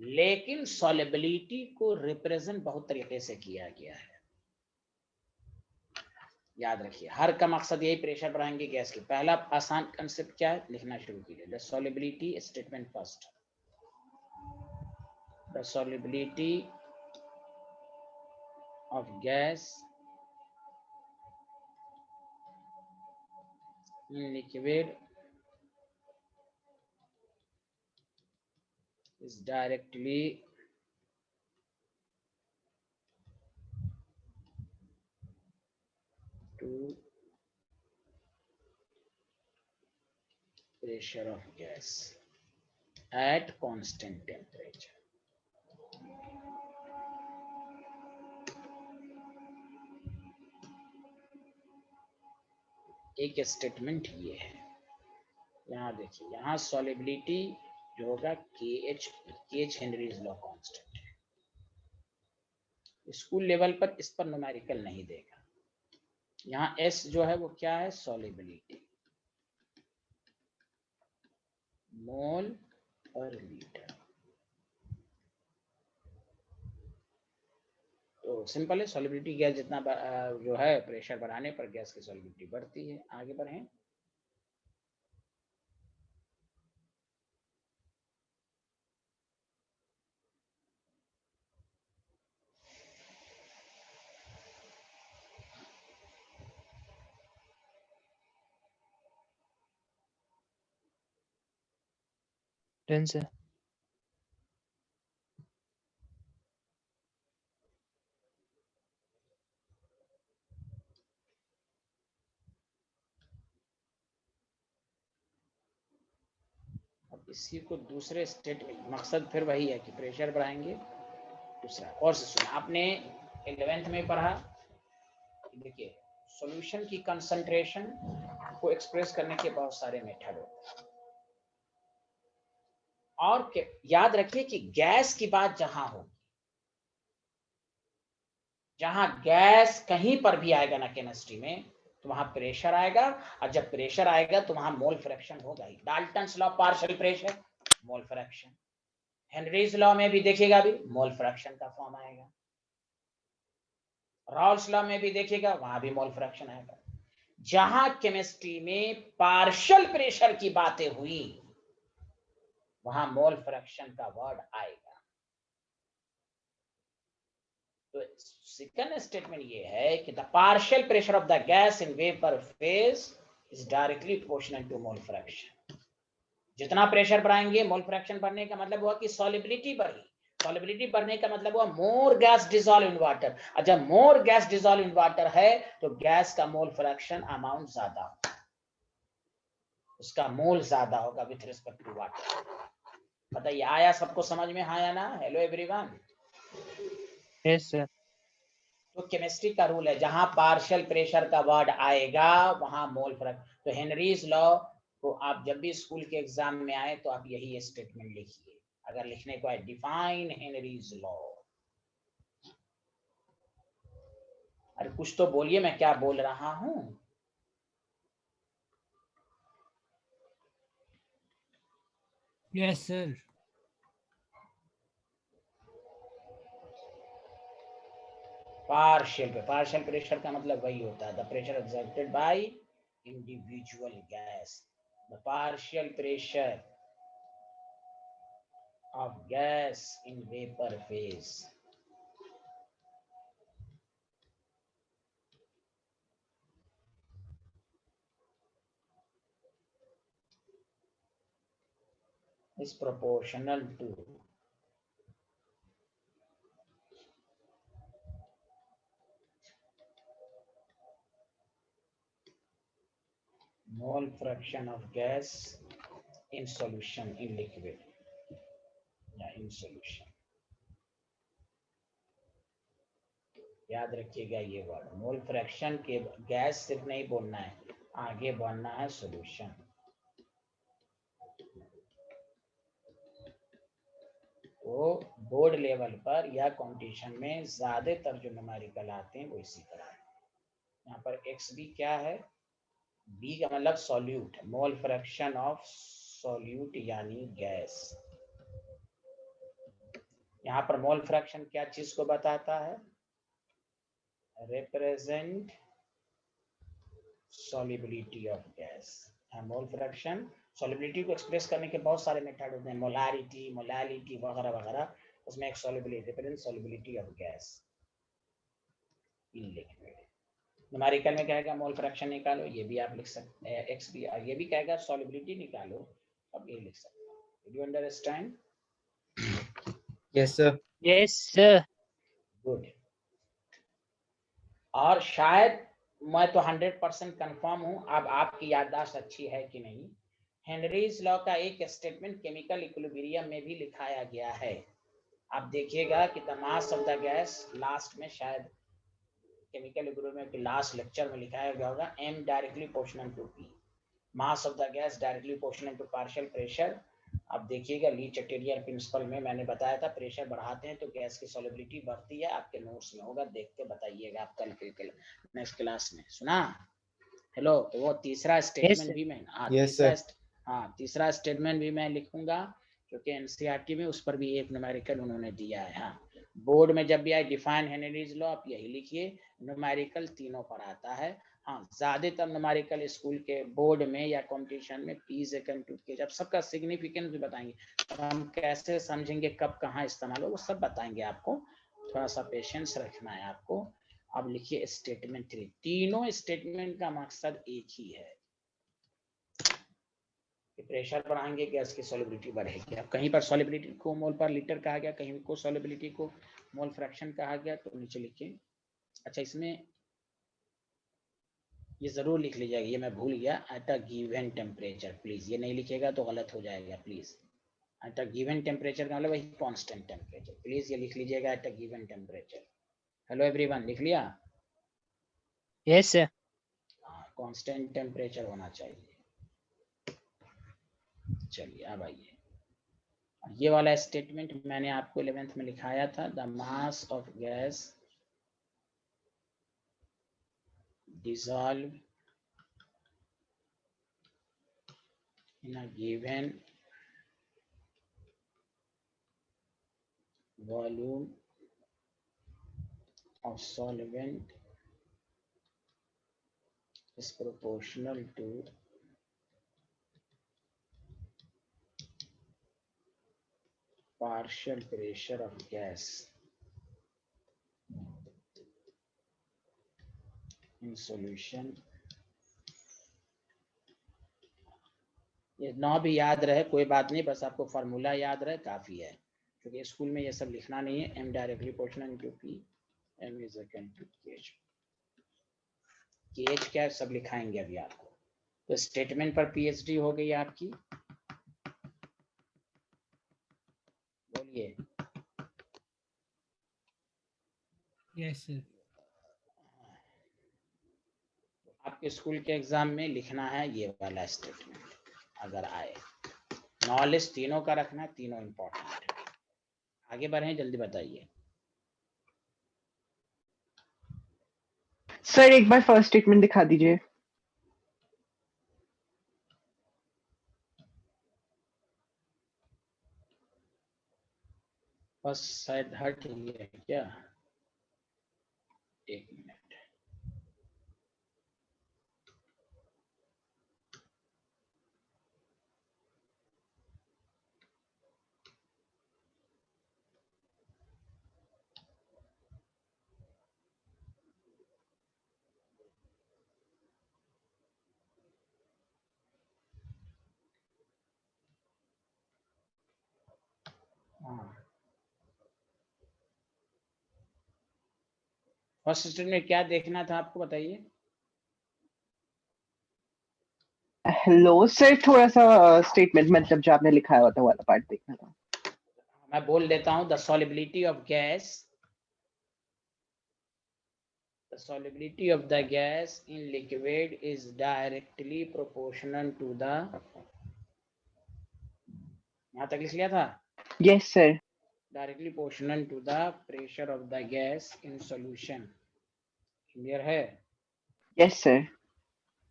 लेकिन सॉल्युबिलिटी को रिप्रेजेंट बहुत तरीके से किया गया है। याद रखिए, हर का मकसद यही, प्रेशर बढ़ाएंगे गैस की। पहला आसान कंसेप्ट क्या है, लिखना शुरू कीजिए। The solubility statement first. The solubility of gas in liquid is directly to pressure of gas at constant temperature. एक स्टेटमेंट ये है। यहाँ देखिए, यहाँ सॉल्युबिलिटी जो होगा KH हेनरीज लॉ कांस्टेंट है। स्कूल लेवल पर इस पर न्यूमेरिकल नहीं देगा। यहाँ S जो है वो क्या है, सॉल्युबिलिटी, मोल पर लीटर। तो सिंपल है, सॉल्युबिलिटी गैस जितना जो है प्रेशर बढ़ाने पर गैस की सॉल्युबिलिटी बढ़ती है। आगे बढ़ें। Done, sir. इसी को दूसरे स्टेट में, मकसद फिर वही है कि प्रेशर बढ़ाएंगे। दूसरा और से सुना आपने 11th में पढ़ा, देखिए सॉल्यूशन की कंसंट्रेशन को एक्सप्रेस करने के बहुत सारे मेथड होते हैं, और याद रखिए कि गैस की बात जहां होगी, जहां गैस कहीं पर भी आएगा ना केमिस्ट्री में, तो वहां प्रेशर आएगा, और जब प्रेशर आएगा तो वहां मोल फ्रैक्शन होगा ही। Dalton's law partial pressure mole fraction, Henry's law में भी देखिएगा भी मोल फ्रैक्शन का फॉर्म आएगा, रॉल्स लॉ में भी देखिएगा वहां भी मोल फ्रैक्शन आएगा। जहां केमिस्ट्री में पार्शियल प्रेशर की बातें हुई वहां मोल फ्रैक्शन का वर्ड आएगा। तो सेकंड स्टेटमेंट ये है कि the partial pressure of the gas in vapour phase is directly proportional to mole fraction. जितना प्रेशर बढ़ाएंगे मोल फ्रैक्शन बढ़ने का मतलब हुआ कि सॉल्युबिलिटी बढ़ी, सॉल्युबिलिटी बढ़ने का मतलब हुआ मोर गैस डिसॉल्व इन वाटर, और जब मोर गैस डिसॉल्व इन वाटर है तो गैस का मोल फ्रैक्शन अमाउंट ज्यादा होगा, उसका मोल ज्यादा होगा विथ रिस्पेक्ट टू वाटर। बताइए आया सबको समझ में? हाँ या ना? Hello everyone. Yes, sir. तो केमिस्ट्री का रूल है जहां पार्शियल प्रेशर का वर्ड आएगा वहां मोल फ्रैक्शन। तो हेनरीज लॉ को आप जब भी स्कूल के एग्जाम में आए तो आप यही स्टेटमेंट लिखिए, अगर लिखने को है डिफाइन हेनरीज लॉ। अरे कुछ तो बोलिए, मैं क्या बोल रहा हूं। Yes sir. पार्शियल प्रेशर का मतलब वही होता है the pressure exerted by individual gas, the partial pressure of gas in vapor phase. Is proportional to mole fraction of gas in solution in liquid या in solution। याद रखिएगा ये word mole fraction के, गैस सिर्फ नहीं बोलना है, आगे बढ़ना है सॉल्यूशन। तो बोर्ड लेवल पर या कंपटीशन में ज्यादातर जो न्यूमेरिकल आते हैं वो इसी तरह है। यहाँ पर एक्स बी क्या है, बी का मतलब solute, mole fraction of solute यानी गैस। यहाँ पर मोल फ्रैक्शन क्या चीज को बताता है, represent solubility of gas. Mole fraction solubility को एक्सप्रेस करने के बहुत सारे मेथड होते हैं, मोलारिटी, मोलालिटी वगैरह वगैरह, उसमें एक solubility, represent solubility of gas in liquid. Numerical में कहेगा मोल फ्रैक्शन निकालो, ये भी आप लिख सकते हैं, एक्स भी, ये भी कहेगा सॉल्युबिलिटी निकालो, अब ये लिख सकते हैं। Do you understand? Yes, sir. Yes, sir. Good. और शायद मैं तो 100% कंफर्म हूं, अब आपकी याददाश्त अच्छी है कि नहीं। हेनरीज लॉ का एक स्टेटमेंट केमिकल इक्विलिब्रियम में भी लिखाया गया है, आप देखिएगा कि the mass of the gas, last में शायद केमिकल इक्विलिब्रियम के लास्ट लेक्चर में लिखाया गया होगा, m directly proportional to p, mass of the gas directly proportional to partial pressure. आप देखिएगा ली चैटेरियर प्रिंसिपल में मैंने बताया था प्रेशर बढ़ाते हैं तो गैस की सॉल्युबिलिटी बढ़ती है, आपके नोट्स में होगा, देख के बताइएगा आप कल के नेक्स्ट क्लास में। सुना? हेलो। तो वो तीसरा स्टेटमेंट भी मैं, Yes, sir. तीसरा स्टेटमेंट भी मैं लिखूंगा क्योंकि एनसीईआरटी में उस पर भी एक न्यूमेरिकल उन्होंने दिया है। हाँ, बोर्ड में जब भी आए डिफाइन हेनरीज लॉ आप यही लिखिए, न्यूमेरिकल तीनों पर आता है। हाँ, ज्यादातर न्यूमेरिकल स्कूल के बोर्ड में या कंपटीशन में पी से कंप्यूट के, जब सबका सिग्निफिकेंस भी बताएंगे, तो हम कैसे समझेंगे कब कहाँ इस्तेमाल हो वो सब बताएंगे आपको, थोड़ा सा पेशेंस रखना है आपको। अब लिखिए स्टेटमेंट 3, तीनों स्टेटमेंट का मकसद एक ही है कि प्रेशर बढ़ाएंगे गैस की सॉल्युबिलिटी बढ़ेगी। अब कहीं पर सॉल्युबिलिटी को मोल पर लीटर कहा गया, कहीं को सॉल्युबिलिटी को मोल फ्रैक्शन कहा गया, तो नीचे लिखिए। अच्छा, इसमें ये जरूर लिख लीजिएगा, ये मैं भूल गया, at a given temperature, please ये नहीं लिखेगा तो गलत हो जाएगा, please. At a given temperature का मतलब वही कांस्टेंट टेम्परेचर, प्लीज ये लिख लीजिएगा, at a given temperature. Hello everyone, लिख लिया? Yes, sir. हाँ, कांस्टेंट टेम्परेचर होना चाहिए। चलिए अब आइए, ये वाला स्टेटमेंट मैंने आपको 11th में लिखाया था, the mass of gas dissolve in a given volume of solvent is proportional to partial pressure of gas in solution। ये ना भी याद रहे कोई बात नहीं, बस आपको फार्मूला याद रहे काफी है, क्योंकि स्कूल में ये सब लिखना नहीं है। m directly proportional to p, m is equal to kh। kh क्या है सब लिखाएंगे अभी आपको। तो स्टेटमेंट पर पीएचडी हो गई आपकी, बोलिए। Yes sir. आपके स्कूल के एग्जाम में लिखना है ये वाला स्टेटमेंट अगर आए। नॉलेज तीनों का रखना है, तीनों इंपॉर्टेंट है। आगे बढ़े, जल्दी बताइए। सर एक बार फर्स्ट स्टेटमेंट दिखा दीजिए। बस शायद हट ही है क्या, एक मिनट। फर्स्ट स्टेटमेंट में क्या देखना था आपको, बताइए। हेलो सर, थोड़ा सा स्टेटमेंट मतलब जो आपने लिखाया हुआ था वाला पार्ट देखना था। मैं बोल देता हूँ, the solubility of gas, the solubility of the gas in liquid is directly proportional to the, यहाँ तक लिख लिया था? Yes sir. Directly proportional to the pressure of the gas in solution। Clear है? Yes sir.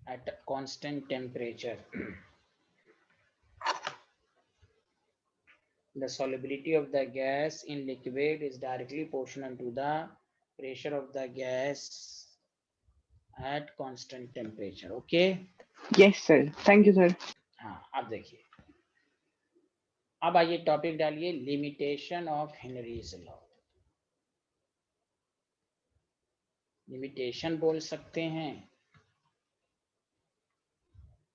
At constant temperature। The solubility of the gas in liquid is directly proportional to the pressure of the gas at constant temperature। Okay? Yes sir, thank you sir. हाँ, अब देखिए, अब आइए topic डालिए, limitation of Henry's law. Limitation बोल सकते हैं,